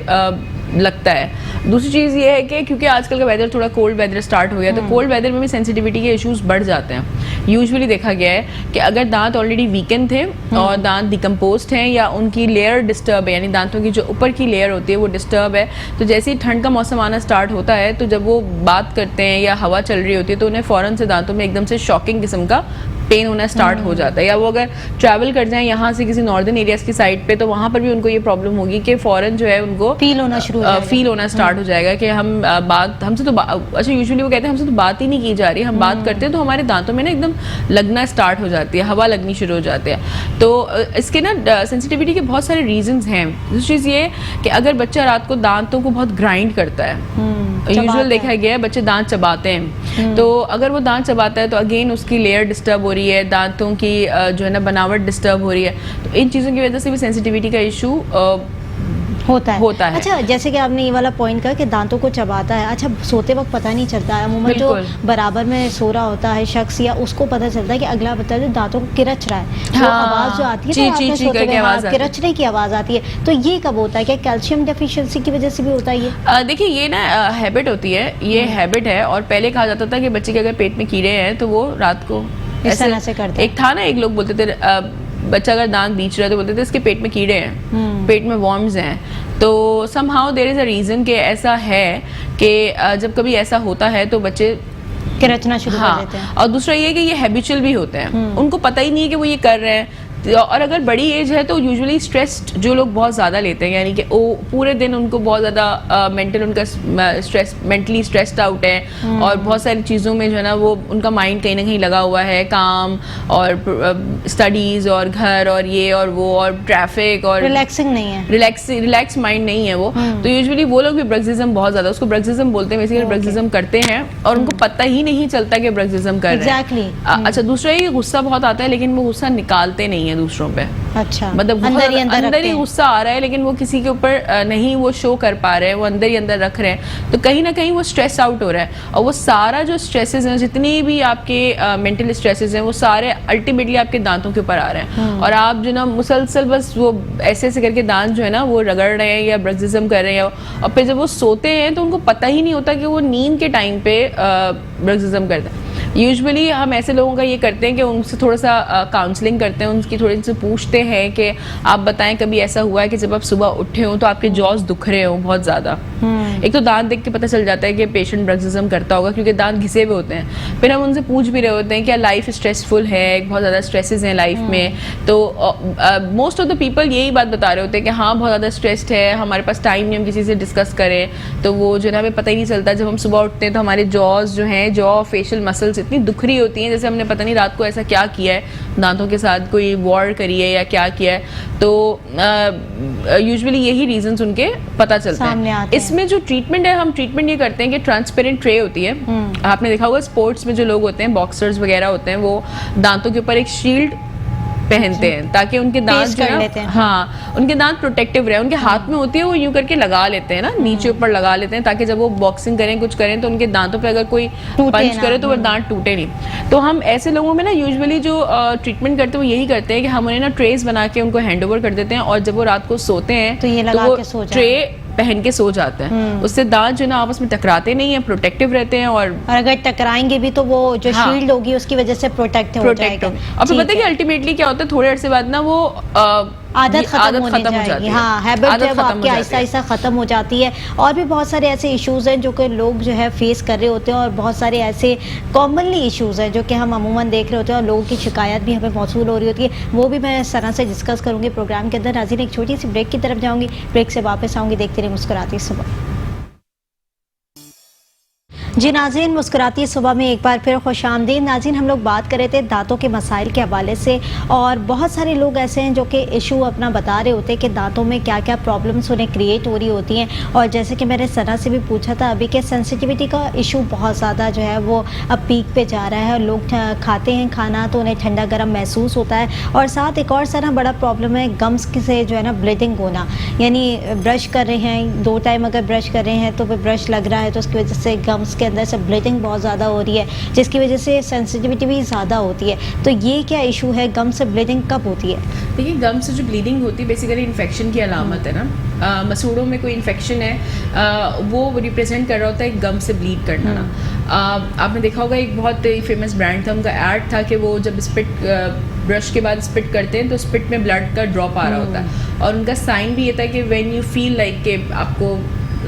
लगता है। दूसरी चीज़ ये है कि क्योंकि आजकल का वेदर थोड़ा कोल्ड वेदर स्टार्ट हो गया, तो कोल्ड वेदर में भी सेंसिटिविटी के इश्यूज बढ़ जाते हैं। यूजुअली देखा गया है कि अगर दांत ऑलरेडी वीकन थे और दांत डिकम्पोज्ड हैं या उनकी लेयर डिस्टर्ब है, यानी दांतों की जो ऊपर की लेयर होती है वो डिस्टर्ब है, तो जैसे ही ठंड का मौसम आना स्टार्ट होता है तो जब वो बात करते हैं या हवा चल रही होती है तो उन्हें फ़ौरन से दांतों में एकदम से शॉकिंग किस्म का पेन होना स्टार्ट हो जाता है। या वो अगर ट्रैवल कर जाएं यहाँ से किसी नॉर्दर्न एरियाज की साइड पे, तो वहाँ पर भी उनको ये प्रॉब्लम होगी कि फ़ौरन जो है उनको फील होना स्टार्ट हो जाएगा कि हम बात हमसे तो अच्छा यूजुअली वो कहते हैं हमसे तो बात ही नहीं की जा रही, हम बात करते हैं तो हमारे दांतों में ना एकदम लगना स्टार्ट हो जाती है, हवा लगनी शुरू हो जाती है। तो इसके ना सेंसिटिविटी के बहुत सारे रीजंस हैं। दूसरी चीज़ ये कि अगर बच्चा रात को दांतों को बहुत ग्राइंड करता है, यूजुअल देखा गया है बच्चे दांत चबाते हैं, तो अगर वो दांत चबाता है तो अगेन उसकी लेयर डिस्टर्ब हो रही है, दांतों की जो है ना बनावट डिस्टर्ब हो रही है, तो इन चीज़ों की वजह से भी सेंसिटिविटी का इशू होता है। अच्छा, जैसे कि आपने ये वाला पॉइंट कहा कि दांतों को चबाता है, अच्छा सोते वक्त पता नहीं चलता है, अमूमन जो बराबर में सो रहा होता है शख्स या उसको पता चलता है कि अगला बच्चा जो दांतों को किरच रहा है, तो आवाज़ जो आती है तो किरचने की आवाज़ आती है, तो ये कब होता है? क्या कैल्शियम डेफिशिएंसी की वजह से भी होता है ये? देखिए ये ना हैबिट होती है, ये हैबिट है। और पहले कहा जाता था कि बच्चे के अगर पेट में कीड़े हैं तो वो रात को इस तरह से करते हैं। एक था ना, एक लोग बोलते थे बच्चा अगर दांत बीच रहा है तो बोलते थे इसके पेट में कीड़े हैं, पेट में वॉर्म्स हैं। तो somehow there is a reason कि ऐसा है कि जब कभी ऐसा होता है तो बच्चे किरचना शुरू कर देते हैं। और दूसरा ये कि ये हैबिचुअल भी होते हैं, उनको पता ही नहीं है कि वो ये कर रहे हैं। और अगर बड़ी एज है तो यूजुअली स्ट्रेस्ड जो लोग बहुत ज़्यादा लेते हैं, यानी कि वो पूरे दिन उनको बहुत ज़्यादा मेंटल उनका स्ट्रेस मेंटली स्ट्रेस्ड आउट है और बहुत सारी चीज़ों में जो है ना वो उनका माइंड कहीं ना कहीं लगा हुआ है, काम और स्टडीज़ और घर और ये और वो और ट्रैफिक और रिलैक्सिंग नहीं है, रिलैक्स माइंड नहीं है वो। तो यूजुअली वो लोग भी ब्रक्सिज्म बहुत ज़्यादा, उसको ब्रक्सिज्म बोलते हैं, बेसिकली ब्रक्सिज्म करते हैं और उनको पता ही नहीं चलता कि ब्रक्सिज्म कर रहे हैं। अच्छा, दूसरा ये गुस्सा बहुत आता है लेकिन वो गुस्सा निकालते नहीं है दूसरों पे। अच्छा, मतलब अंदर ही गुस्सा आ रहा है लेकिन वो किसी के ऊपर नहीं वो शो कर पा रहे हैं, वो अंदर ही अंदर रख रहे हैं, तो कहीं ना कहीं वो स्ट्रेस आउट हो रहा है। और वो सारा जो स्ट्रेसेस हैं, जितनी भी आपके मेंटल स्ट्रेसेस हैं, वो सारे अल्टीमेटली आपके दांतों के ऊपर आ रहे हैं। और आप जो ना मुसलसल बस वो ऐसे ऐसे करके दांत जो है ना वो रगड़ रहे हैं या ब्रक्सिज्म कर रहे हैं, और फिर जब वो सोते हैं तो उनको पता ही नहीं होता कि वो नींद के टाइम पे ब्रक्सिज्म करते हैं। यूजुअली हम ऐसे लोगों का ये करते हैं कि उनसे थोड़ा सा काउंसलिंग करते हैं, उनकी थोड़ी सी पूछते हैं कि आप बताएं कभी ऐसा हुआ है कि जब आप सुबह उठे हो तो आपके जॉज दुख रहे हो बहुत ज़्यादा। एक तो दांत देख के पता चल जाता है कि पेशेंट ब्रक्सिज्म करता होगा क्योंकि दांत घिसे हुए होते हैं। फिर हम उनसे पूछ भी रहे होते हैं क्या लाइफ स्ट्रेसफुल है, बहुत ज़्यादा स्ट्रेसेस हैं लाइफ में, तो मोस्ट ऑफ द पीपल यही बात बता रहे होते हैं कि हाँ बहुत ज़्यादा स्ट्रेस्ड है, हमारे पास टाइम नहीं हम किसी से डिस्कस करें, तो वो जो है हमें पता ही नहीं चलता। जब हम सुबह उठते हैं तो हमारे जॉज जो हैं, जॉ फेशियल मसल्स इतनी दुख रही होती हैं जैसे हमने पता नहीं रात को ऐसा क्या किया है, दांतों के साथ कोई वॉर करी है या क्या किया है। तो यूजुअली यही रीजंस उनके पता चलते हैं। इसमें जो ट्रीटमेंट है, हम ट्रीटमेंट ये करते हैं कि ट्रांसपेरेंट ट्रे होती है, आपने देखा होगा स्पोर्ट्स में जो लोग होते हैं, बॉक्सर्स वगैरह होते हैं, वो दांतों के ऊपर एक शील्ड पहनते हैं ताकि उनके दांत जो है हाँ उनके दांत प्रोटेक्टिव रहे। उनके हाथ में होती है, वो यूं करके लगा लेते हैं ना, नीचे ऊपर लगा लेते हैं ताकि जब वो बॉक्सिंग करें कुछ करें तो उनके दांतों पे अगर कोई पंच करे तो वो दांत टूटे नहीं। तो हम ऐसे लोगों में ना यूजुअली जो ट्रीटमेंट करते हैं वो यही करते हैं कि हम उन्हें ना ट्रेस बना के उनको हैंड ओवर कर देते हैं और जब वो रात को सोते हैं तो वो ट्रे पहन के सो जाते हैं। उससे दांत जो ना आपस में टकराते नहीं है, प्रोटेक्टिव रहते हैं। और अगर टकराएंगे भी तो वो जो शील्ड होगी उसकी वजह से प्रोटेक्ट हो जाएगा। और फिर पता है कि अल्टीमेटली क्या होता है, थोड़े अरसे बाद ना वो आदत खत्म होने जाएगी। हाँ, हैबिट जब आपकी आहिस्ता आहिस्ता खत्म हो जाती है। और भी बहुत सारे ऐसे इश्यूज हैं जो कि लोग जो है फेस कर रहे होते हैं और बहुत सारे ऐसे कॉमनली इश्यूज हैं जो कि हम अमूमन देख रहे होते हैं और लोगों की शिकायत भी हमें मौसूल हो रही होती है, वो भी मैं इस तरह से डिस्कस करूँगी प्रोग्राम के अंदर। नाज़रीन, एक छोटी सी ब्रेक की तरफ जाऊँगी, ब्रेक से वापस आऊँगी, देखते रहिए मुस्कुराती सुबह। जी नाज़रीन, मुस्कुराती सुबह में एक बार फिर खुशामदीद। नाज़रीन, हम लोग बात कर रहे थे दांतों के मसाइल के हवाले से, और बहुत सारे लोग ऐसे हैं जो कि इशू अपना बता रहे होते हैं कि दांतों में क्या क्या प्रॉब्लम्स उन्हें क्रिएट हो रही होती हैं। और जैसे कि मैंने सना से भी पूछा था अभी के सेंसिटिविटी का इशू बहुत ज़्यादा जो है वो अब पीक पे जा रहा है। लोग खाते हैं खाना तो उन्हें ठंडा गर्म महसूस होता है। और साथ एक और सारा बड़ा प्रॉब्लम है गम्स से जो है ना ब्लीडिंग होना, यानी ब्रश कर रहे हैं 2 टाइम अगर ब्रश कर रहे हैं तो फिर ब्रश लग रहा है तो उसकी वजह से गम्स के अंदर से ब्लीडिंग बहुत ज़्यादा हो रही है, जिसकी वजह से सेंसिटिविटी भी ज़्यादा होती है। तो ये क्या इशू है, गम से ब्लीडिंग कब होती है? देखिए, गम से जो ब्लीडिंग होती है बेसिकली इन्फेक्शन की अलामत है ना। मसूड़ों में कोई इन्फेक्शन है, वो रिप्रेजेंट कर रहा होता है गम से ब्लीड करना ना। आपने देखा होगा एक बहुत फेमस ब्रांड था, उनका ऐड था कि वो जब स्पिट ब्रश के बाद स्पिट करते हैं तो स्पिट में ब्लड का ड्रॉप आ रहा होता है, और उनका साइन भी ये था कि व्हेन यू फील लाइक कि आपको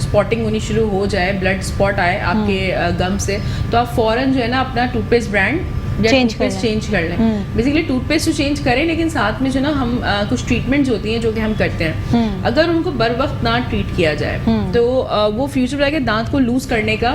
स्पॉटिंग होनी शुरू हो जाए, ब्लड स्पॉट आए आपके गम से, तो आप फ़ौरन जो है ना अपना टूथपेस्ट ब्रांड या टूथपेस्ट चेंज कर लें। बेसिकली टूथपेस्ट तो चेंज करें, लेकिन साथ में जो ना हम कुछ ट्रीटमेंट्स होती हैं जो कि हम करते हैं, अगर उनको बर वक्त ना ट्रीट किया जाए तो वो फ्यूचर में आके दांत को लूज करने का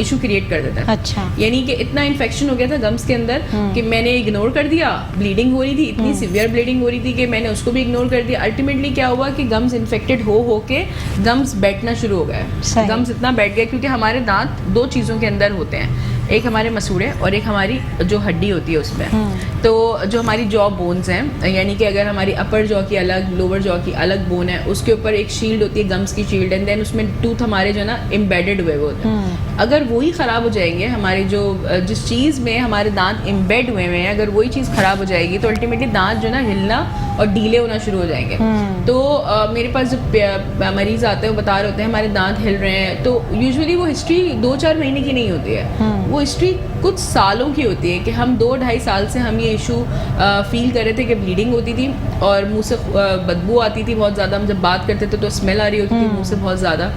इशू क्रिएट कर देता है। अच्छा। यानी कि इतना इन्फेक्शन हो गया था गम्स के अंदर कि मैंने इग्नोर कर दिया, ब्लीडिंग हो रही थी, इतनी सिवियर ब्लीडिंग हो रही थी कि मैंने उसको भी इग्नोर कर दिया। अल्टीमेटली क्या हुआ कि गम्स इन्फेक्टेड हो के गम्स बैठना शुरू हो गए। गम्स इतना बैठ गया क्योंकि हमारे दांत 2 चीज़ों के अंदर होते हैं, एक हमारे मसूड़े और एक हमारी जो हड्डी होती है उसमें। तो जो हमारी जॉ बोन्स हैं, यानी कि अगर हमारी अपर जॉ की अलग, लोअर जॉ की अलग बोन है, उसके ऊपर एक शील्ड होती है गम्स की शील्ड, एंड देन उसमें टूथ हमारे जो है ना एम्बेडेड हुए होते हैं। अगर वही ख़राब हो जाएंगे, हमारे जो जिस चीज़ में हमारे दांत एम्बेड हुए हैं, अगर वही चीज़ ख़राब हो जाएगी तो अल्टीमेटली दांत जो है ना हिलना और ढीले होना शुरू हो जाएंगे। तो मेरे पास जो मरीज आते हैं वो बता रहे होते हैं हमारे दांत हिल रहे हैं, तो यूजुअली वो हिस्ट्री 2-4 महीने की नहीं होती है, वो हिस्ट्री कुछ सालों की होती है कि हम 2-2.5 साल से हम ये इशू फील कर रहे थे कि ब्लीडिंग होती थी और मुंह से बदबू आती थी बहुत ज़्यादा। हम जब बात करते थे तो स्मेल आ रही होती थी मुंह से बहुत ज़्यादा,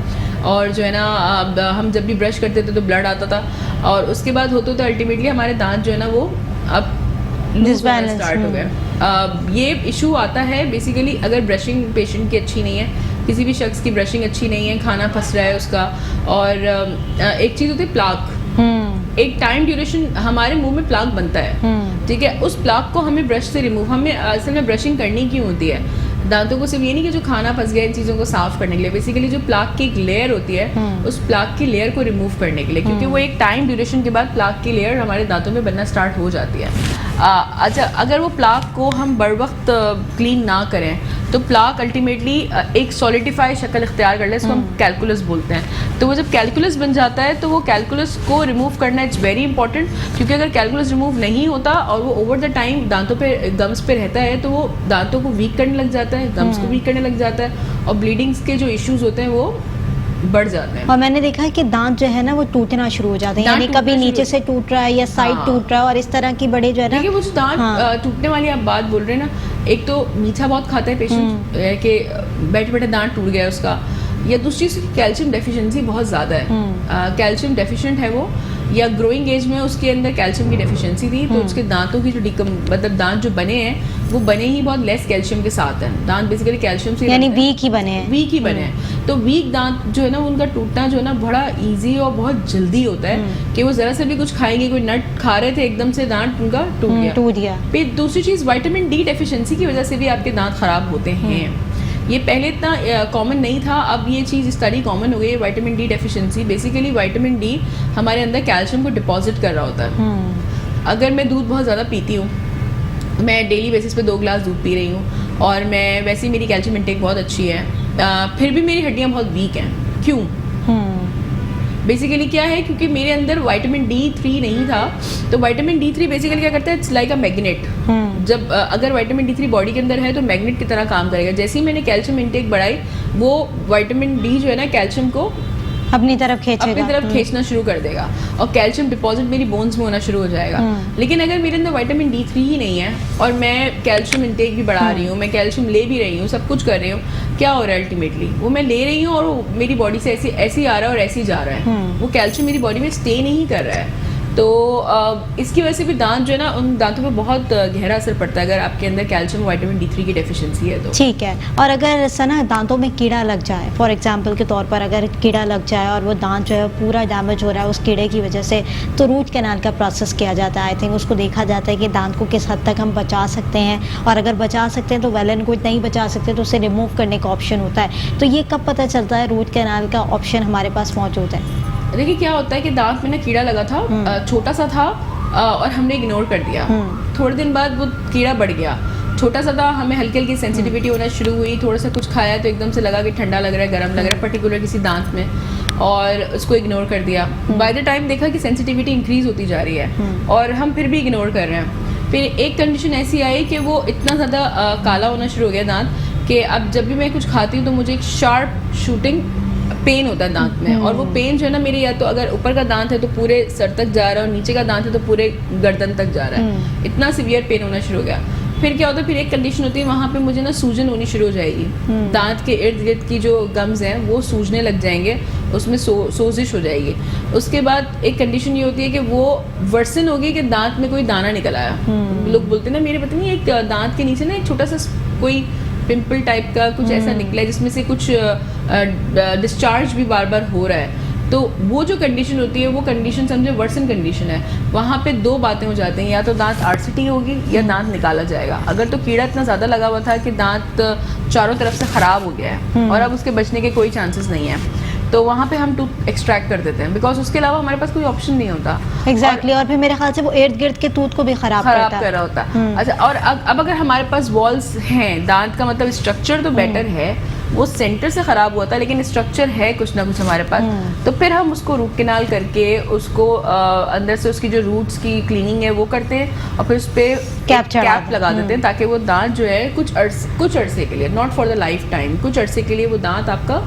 और जो है ना हम जब भी ब्रश करते थे तो ब्लड आता था, और उसके बाद होते तो अल्टीमेटली हमारे दांत जो है ना वो अब स्टार्ट हो गया। ये इशू आता है बेसिकली अगर ब्रशिंग पेशेंट की अच्छी नहीं है, किसी भी शख्स की ब्रशिंग अच्छी नहीं है, खाना फंस रहा है उसका। और एक चीज़ होती है प्लाक, एक टाइम ड्यूरेशन हमारे मुंह में प्लाक बनता है, ठीक है, उस प्लाक को हमें ब्रश से रिमूव, हमें असल में ब्रशिंग करनी क्यों होती है दांतों को? सिर्फ ये नहीं कि जो खाना फंस गया इन चीज़ों को साफ करने के लिए, बेसिकली जो प्लाक की एक लेयर होती है उस प्लाक की लेयर को रिमूव करने के लिए, क्योंकि वो एक टाइम ड्यूरेशन के बाद प्लाक की लेयर हमारे दांतों में बनना स्टार्ट हो जाती है। अच्छा, अगर वो प्लाक को हम बर वक्त क्लीन ना करें तो प्लाक अल्टीमेटली एक सॉलिडिफाई शक्ल इख्तियार कर ले, इसको हम कैलकुलस बोलते हैं। तो वो जब कैलकुलस बन जाता है तो वो कैलकुलस को रिमूव करना इट्स वेरी इंपॉर्टेंट, क्योंकि अगर कैलकुलस रिमूव नहीं होता और वो ओवर द टाइम दांतों पे गम्स पे रहता है तो वो दांतों को वीक करने लग जाता है, गम्स को वीक करने लग जाता है, और ब्लीडिंग्स के जो इश्यूज होते हैं वो बढ़ जाते हैं। और मैंने देखा है कि दांत जो है ना वो टूटना शुरू हो जाते हैं, यानी कभी नीचे से टूट रहा है या साइड टूट रहा है, और इस तरह की बड़े जो है ना, देखिए वो जो दांत टूटने वाली आप बात बोल रहे हैं ना, एक तो मीठा बहुत खाता है पेशेंट कि बैठे बैठे दांत टूट गया उसका, या दूसरी चीज़ कैल्शियम डेफिशिएंसी बहुत ज़्यादा है, कैल्शियम डेफिशिएंट है वो, या ग्रोइंग एज में उसके अंदर कैल्शियम की डेफिशिएंसी थी, तो उसके दांतों की जो मतलब दांत जो बने हैं वो बने ही बहुत लेस कैल्शियम के साथ हैं। दांत बेसिकली कैल्शियम से यानी वीक ही बने हैं, वीक ही बने हैं। तो वीक दांत जो है ना उनका टूटना जो है ना बड़ा इजी और बहुत जल्दी होता है कि वो ज़रा से भी कुछ खाएंगे, कोई नट खा रहे थे एकदम से दांत उनका टूट गया। फिर दूसरी चीज़ विटामिन डी डेफिशिएंसी की वजह से भी आपके दांत ख़राब होते हैं। ये पहले इतना कॉमन नहीं था, अब ये चीज़ स्टडी कॉमन हो गई है। Vitamin D deficiency, basically vitamin D हमारे अंदर कैल्शियम को डिपॉजिट कर रहा होता है। अगर मैं दूध बहुत ज़्यादा पीती हूँ, मैं डेली बेसिस पे 2 गिलास दूध पी रही हूँ और मैं वैसे ही मेरी कैल्शियम इंटेक बहुत अच्छी है, फिर भी मेरी हड्डियाँ बहुत वीक हैं, क्यों? बेसिकली क्या है, क्योंकि मेरे अंदर विटामिन D3 नहीं था। तो विटामिन D3 बेसिकली क्या करता है, इट्स लाइक अ मैग्नेट। जब अगर विटामिन D3 बॉडी के अंदर है तो मैग्नेट की तरह काम करेगा। जैसे ही मैंने कैल्शियम इंटेक बढ़ाई, वो विटामिन D जो है ना कैल्शियम को अपनी तरफ खींचना शुरू कर देगा और कैल्शियम डिपॉजिट मेरी बोन्स में होना शुरू हो जाएगा। लेकिन अगर मेरे अंदर विटामिन D3 ही नहीं है और मैं कैल्शियम इंटेक भी बढ़ा रही हूँ, मैं कैल्शियम ले भी रही हूँ, सब कुछ कर रही हूँ, क्या हो रहा है अल्टीमेटली? वो मैं ले रही हूँ और मेरी बॉडी से ऐसे आ रहा है और ऐसे ही जा रहा है, वो कैल्शियम मेरी बॉडी में स्टे नहीं कर रहा है। तो इसकी वजह से भी दांत जो है ना, उन दांतों पे बहुत गहरा असर पड़ता है अगर आपके अंदर कैल्शियम विटामिन D3 की डेफिशिएंसी है तो। ठीक है। और अगर सना दांतों में कीड़ा लग जाए, फॉर एग्जांपल के तौर पर अगर कीड़ा लग जाए और वो दांत जो है पूरा डैमेज हो रहा है उस कीड़े की वजह से, तो रूट कैनाल का प्रोसेस किया जाता है। आई थिंक उसको देखा जाता है कि दांत को किस हद तक हम बचा सकते हैं, और अगर बचा सकते हैं तो वेल एंड गुड, नहीं बचा सकते तो उसे रिमूव करने का ऑप्शन होता है। तो ये कब पता चलता है रूट कैनाल का ऑप्शन हमारे पास मौजूद है? देखिए क्या होता है कि दांत में ना कीड़ा लगा था, छोटा सा था और हमने इग्नोर कर दिया। थोड़े दिन बाद वो कीड़ा बढ़ गया, छोटा सा था, हमें हल्की हल्की सेंसिटिविटी होना शुरू हुई, थोड़ा सा कुछ खाया तो एकदम से लगा कि ठंडा लग रहा है, गर्म लग रहा है पर्टिकुलर किसी दांत में, और उसको इग्नोर कर दिया। बाय द टाइम देखा कि सेंसिटिविटी इंक्रीज होती जा रही है और हम फिर भी इग्नोर कर रहे हैं। फिर एक कंडीशन ऐसी आई कि वो इतना ज़्यादा काला होना शुरू हो गया दांत कि अब जब भी मैं कुछ खाती हूँ तो मुझे एक शार्प शूटिंग पेन होता है दांत में, और वो पेन जो है ना मेरे, या तो अगर ऊपर का दांत है तो पूरे सर तक जा रहा है और नीचे का दांत है तो पूरे गर्दन तक जा रहा है। इतना सीवियर पेन होना शुरू हो गया। फिर क्या होता है, फिर एक कंडीशन होती है वहाँ पे मुझे ना सूजन होनी शुरू हो जाएगी, दांत के इर्द गिर्द की जो गम्स हैं वो सूजने लग जाएंगे, उसमें सोजिश हो जाएगी। उसके बाद एक कंडीशन ये होती है कि वो वर्सन होगी कि दांत में कोई दाना निकल आया। लोग बोलते हैं ना, मेरे पता नहीं एक दांत के नीचे ना एक छोटा सा कोई पिंपल टाइप का कुछ ऐसा निकला है जिसमें से कुछ डिस्चार्ज भी बार बार हो रहा है। तो वो जो कंडीशन होती है वो कंडीशन समझे वर्सन कंडीशन है। वहाँ पे दो बातें हो जाती हैं, या तो दांत RCT होगी या दांत निकाला जाएगा। अगर तो कीड़ा इतना ज़्यादा लगा हुआ था कि दांत चारों तरफ से ख़राब हो गया है और अब उसके बचने के कोई चांसेस नहीं है, तो वहाँ पे हम टूथ एक्सट्रैक्ट कर देते हैं, बिकॉज उसके अलावा हमारे पास कोई ऑप्शन नहीं होता। एग्जैक्टली। और फिर मेरे ख्याल से वो इर्द गिर्द के टूथ को भी खराब कर रहा होता है। अच्छा, और अब अगर हमारे पास वॉल्स हैं, दांत का मतलब स्ट्रक्चर तो बेटर है, वो सेंटर से ख़राब हुआ था लेकिन स्ट्रक्चर है कुछ ना कुछ हमारे पास, तो फिर हम उसको रूट कैनाल करके उसको अंदर से उसकी जो रूट्स की क्लीनिंग है वो करते हैं और फिर उस पर कैप लगा देते हैं, ताकि वो दांत जो है कुछ अरसे के लिए, not for the life time, कुछ अरसे के लिए वो दांत आपका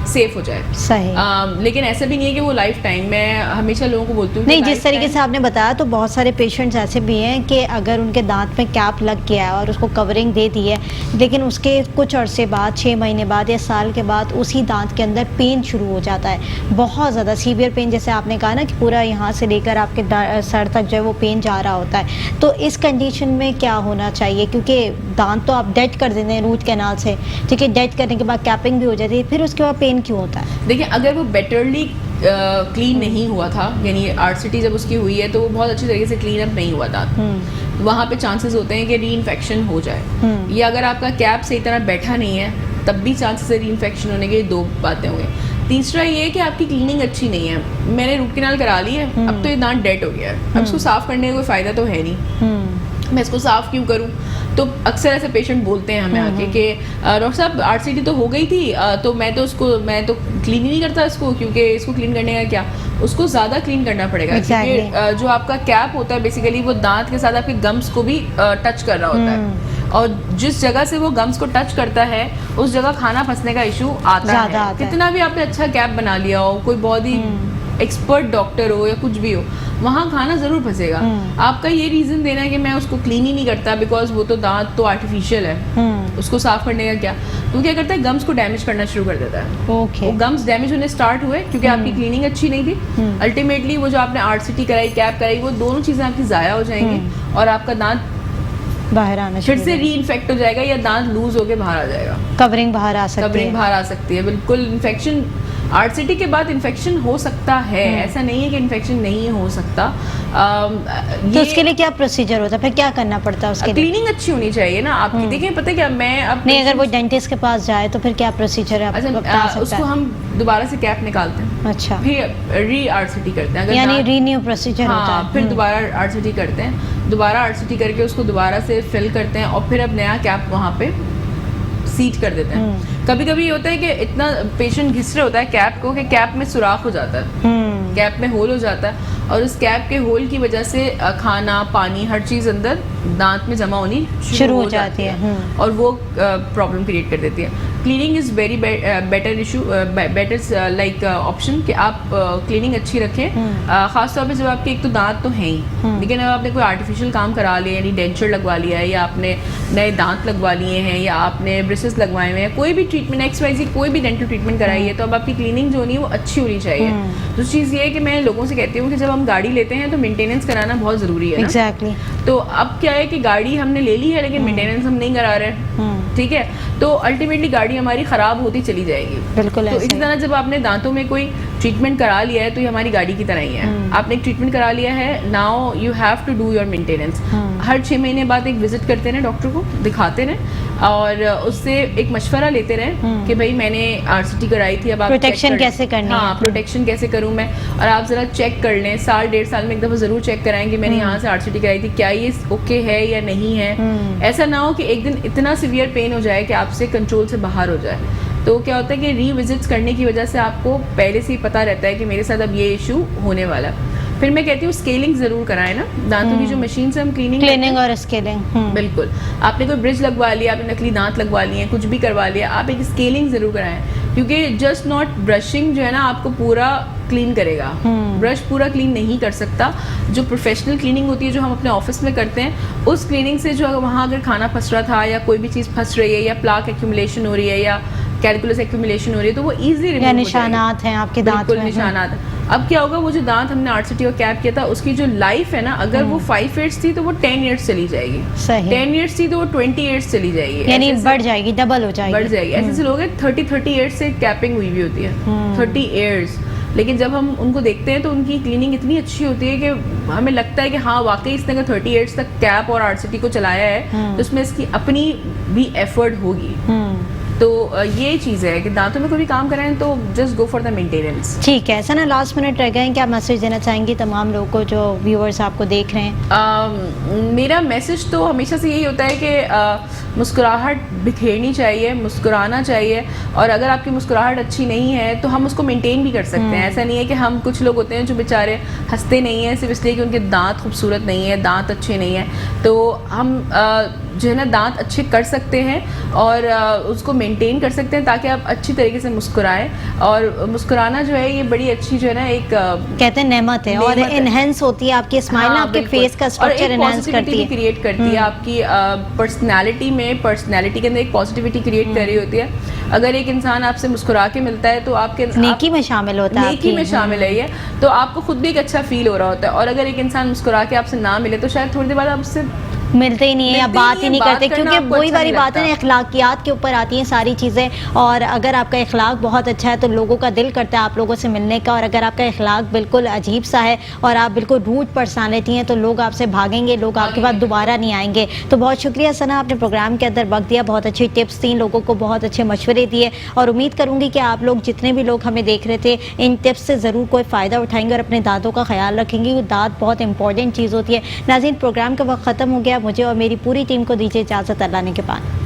सेफ हो जाए। सही। लेकिन ऐसा भी नहीं है कि वो लाइफ टाइम। मैं हमेशा लोगों को बोलती हूँ नहीं, जिस तरीके से आपने बताया तो बहुत सारे पेशेंट्स ऐसे भी हैं कि अगर उनके दांत में कैप लग गया है और उसको कवरिंग दे दी है, लेकिन उसके कुछ अरसे बाद, 6 महीने बाद या साल के बाद उसी दांत के अंदर पेन शुरू हो जाता है, बहुत ज़्यादा सीवियर पेन, जैसे आपने कहा ना कि पूरा यहाँ से लेकर आपके सर तक जो है वो पेन जा रहा होता है। तो इस कंडीशन में क्या होना चाहिए? क्योंकि दांत तो आप डेड कर देते हैं रूट कैनाल से, ठीक है, डेड करने के बाद कैपिंग भी हो जाती है, फिर उसके बाद पेन क्यों होता है? देखिए, अगर वो बेटरली क्लीन नहीं हुआ था, यानी RCT जब उसकी हुई है तो वो बहुत अच्छी तरीके से क्लीन अप नहीं हुआ था, वहाँ पे चांसेस होते हैं कि री इन्फेक्शन हो जाए। या अगर आपका कैप सही तरह बैठा नहीं है तब भी चांसेस है री इन्फेक्शन होने के। दो बातें हो गई। तीसरा ये है कि आपकी क्लीनिंग अच्छी नहीं है। मैंने रूट कैनाल करा ली है, अब तो ये दांत डेड हो गया है, अब इसको साफ करने का कोई फ़ायदा तो है नहीं, मैं इसको साफ़ क्यों करूं? तो अक्सर ऐसे पेशेंट बोलते हैं हमें आके कि डॉक्टर साहब RCT तो हो गई थी, तो मैं तो क्लीन ही नहीं करता इसको, क्योंकि इसको क्लीन करने का क्या, उसको ज़्यादा क्लीन करना पड़ेगा। क्योंकि जो आपका कैप होता है बेसिकली वो दांत के साथ आपके गम्स को भी टच कर रहा होता है, और जिस जगह से वो गम्स को टच करता है उस जगह खाना फंसने का इशू आता है। कितना भी आपने अच्छा कैप बना लिया हो, कोई बहुत ही एक्सपर्ट डॉक्टर हो या कुछ भी हो, वहाँ खाना ज़रूर फंसेगा। आपका ये रीज़न देना है कि मैं उसको क्लीन ही नहीं करता बिकॉज वो तो दांत तो आर्टिफिशियल है, उसको साफ करने का क्या, तो क्या करता है गम्स को डैमेज करना शुरू कर देता है। वो गम्स डैमेज होने स्टार्ट हुए क्योंकि आपकी क्लीनिंग अच्छी नहीं थी। अल्टीमेटली वो जो आपने RCT कराई, कैप कराई, वो दोनों चीज़ें आपकी ज़ाया हो जाएंगी और आपका दांत बाहर आना फिर से री इन्फेक्ट हो जाएगा या दांत लूज होके बाहर आ जाएगा, कवरिंग बाहर आ सकती है। बिल्कुल इन्फेक्शन, RCT के बाद इन्फेक्शन हो सकता है, ऐसा नहीं है कि इन्फेक्शन नहीं हो सकता। तो उसके लिए क्या प्रोसीजर होता है, फिर क्या करना पड़ता है उसके लिए? क्लीनिंग अच्छी होनी चाहिए ना आपकी। देखिए पता है क्या, मैं अब नहीं, अगर वो डेंटिस्ट के पास जाए तो फिर क्या प्रोसीजर है? अच्छा, उसको हम दोबारा से कैप निकालते हैं, अच्छा, फिर री RCT करते हैं, यानी रीन्यू प्रोसीजर होता है। फिर दोबारा RCT करते हैं, दोबारा RCT करके उसको दोबारा से फिल करते हैं और फिर अब नया कैप वहाँ पे सीट कर देते हैं। कभी कभी होता है कि इतना पेशेंट घिस रहा होता है कैप को कि कैप में सुराख हो जाता है, कैप में होल हो जाता है, और उस कैप के होल की वजह से खाना, पानी, हर चीज़ अंदर दांत में जमा होनी शुरू हो जाती है और वो प्रॉब्लम क्रिएट कर देती है। Cleaning is very better issue, better like option कि आप क्लीनिंग अच्छी रखें। ख़ासतौर पे जब आपके एक तो दांत तो हैं ही, लेकिन अब आपने कोई आर्टिफिशियल काम करा लिया, यानी डेंचर लगवा लिया है, या आपने नए दांत लगवा लिए हैं, या आपने ब्रिसेस लगवाए हुए हैं, कोई भी ट्रीटमेंट XYZ कोई भी डेंटल ट्रीटमेंट कराई है, तो अब आपकी क्लीनिंग जो नहीं है वो अच्छी होनी चाहिए। दूसरी चीज़ ये है कि मैं लोगों से कहती हूँ कि जब हम गाड़ी लेते हैं तो मेंटेनेंस कराना बहुत ज़रूरी है ना। एग्जैक्टली। तो अब क्या है कि गाड़ी हमने ले ली है लेकिन मेंटेनेंस हम नहीं करा रहे, ठीक है, तो अल्टीमेटली गाड़ी हमारी ख़राब होती चली जाएगी। बिल्कुल तो ऐसे इसी ही। तरह जब आपने दांतों में कोई ट्रीटमेंट करा लिया है तो ये हमारी गाड़ी की तरह ही है। आपने एक ट्रीटमेंट करा लिया है, now you have to do your maintenance. हर 6 महीने बाद एक विजिट करते रहें डॉक्टर को, दिखाते रहें और उससे एक मशवरा लेते रहें कि भाई मैंने RCT कराई थी, अब आप प्रोटेक्शन कैसे करनी है। हाँ, प्रोटेक्शन कैसे करूँ मैं, और आप ज़रा चेक कर लें, साल 1.5 साल में एक दफ़ा ज़रूर चेक कराएं कि मैंने यहाँ से RCT कराई थी, क्या ये ओके है या नहीं है। ऐसा ना हो कि एक दिन इतना सीवियर पेन हो जाए कि आपसे कंट्रोल से बाहर हो जाए। तो क्या होता है कि रीविजिट्स करने की वजह से आपको पहले से ही पता रहता है कि मेरे साथ अब ये इशू होने वाला है। फिर मैं कहती हूँ स्केलिंग ज़रूर कराएं ना, दांतों की जो मशीन से हम क्लीनिंग और स्केलिंग। बिल्कुल, आपने कोई ब्रिज लगवा लिया, आपने नकली दांत लगवा लिए, कुछ भी करवा लिया, आप एक स्केलिंग ज़रूर कराएं, क्योंकि जस्ट नॉट ब्रशिंग जो है ना आपको पूरा क्लीन करेगा, ब्रश पूरा क्लीन नहीं कर सकता। जो प्रोफेशनल क्लीनिंग होती है जो हम अपने ऑफिस में करते हैं, उस क्लीनिंग से जो वहाँ अगर खाना फंस रहा था या कोई भी चीज़ फंस रही है या प्लाक एक्यूमुलेशन हो रही है या कैलकुलस एक्यूमुलेशन हो रही है, तो वो इजीली रिमूव हो जाएगी। निशानात हैं आपके दांत में। निशानात। अब क्या होगा, वो जो दांत हमने RCT और कैप किया था उसकी जो लाइफ है ना, अगर वो 5 ईयर्स थी तो वो 10 ईयर्स चली जाएगी। सही। 10 ईयर्स थी तो वो 20 ईयर्स चली जाएगी, यानी बढ़ जाएगी, डबल हो जाएगी। बढ़ जाएगी। ऐसे लोग हैं 30 ईयर्स से कैपिंग हुई भी होती है, 30 ईयर्स। लेकिन जब हम उनको देखते हैं तो उनकी क्लीनिंग इतनी अच्छी होती है कि हमें लगता है कि हाँ वाकई इसने अगर 30 ईयर्स तक कैप और RCT को चलाया है तो उसमें इसकी अपनी भी एफर्ट होगी। तो ये चीज़ है कि दांतों में कोई भी काम कराएं तो just go for the maintenance. ठीक है सना, लास्ट मिनट रह गए, क्या मैसेज देना चाहेंगी तमाम लोगों को जो व्यूअर्स आपको देख रहे हैं? मेरा मैसेज तो हमेशा से यही होता है कि मुस्कुराहट बिखेरनी चाहिए, मुस्कुराना चाहिए, और अगर आपकी मुस्कुराहट अच्छी नहीं है तो हम उसको मेंटेन भी कर सकते हैं। ऐसा नहीं है कि हम, कुछ लोग होते हैं जो बेचारे हंसते नहीं हैं सिर्फ इसलिए कि उनके दांत खूबसूरत नहीं है, दांत अच्छे नहीं हैं, तो हम जो है ना दांत अच्छे कर सकते हैं और उसको मेंटेन कर सकते हैं ताकि आप अच्छी तरीके से मुस्कुराएं। और मुस्कुराना जो है ये बड़ी अच्छी जो है ना एक कहते हैं नेमत है और एनहेंस होती है आपकी स्माइल, हाँ, आपके बिल्कुल। फेस का स्ट्रक्चर एनहेंस करती है, क्रिएट करती है आपकी पर्सनालिटी में, पर्सनालिटी के अंदर एक पॉजिटिविटी क्रिएट कर रही होती है। अगर एक इंसान आपसे मुस्कुरा के मिलता है तो आपके नेकी में शामिल होता है, नेकी में शामिल है ये, तो आपको खुद भी एक अच्छा फील हो रहा होता है। और अगर एक इंसान मुस्कुरा के आपसे ना मिले तो शायद थोड़ी देर बाद आप उससे मिलते ही नहीं है या बात ही नहीं करते, क्योंकि वही वाली बात है ना, अखलाकियात के ऊपर आती हैं सारी चीज़ें। और अगर आपका अखलाक बहुत अच्छा है तो लोगों का दिल करता है आप लोगों से मिलने का, और अगर आपका अखलाक बिल्कुल अजीब सा है और आप बिल्कुल रूड पर्सनालिटी हैं तो लोग आपसे भागेंगे, लोग आपके पास दोबारा नहीं आएंगे। तो बहुत शुक्रिया सना, आपने प्रोग्राम के अंदर वक्त दिया, बहुत अच्छी टिप्स दी, लोगों को बहुत अच्छे मशवरे दिए, और उम्मीद करूँगी कि आप लोग जितने भी लोग हमें देख रहे थे इन टिप्स से ज़रूर कोई फ़ायदा उठाएंगे और अपने दांतों का ख्याल रखेंगे। दांत बहुत इंपॉर्टेंट चीज़ होती है। नाज़रीन, प्रोग्राम का वक्त ख़त्म हो गया, मुझे और मेरी पूरी टीम को दीजिए इजाज़त, अल्लाह ने के बाद।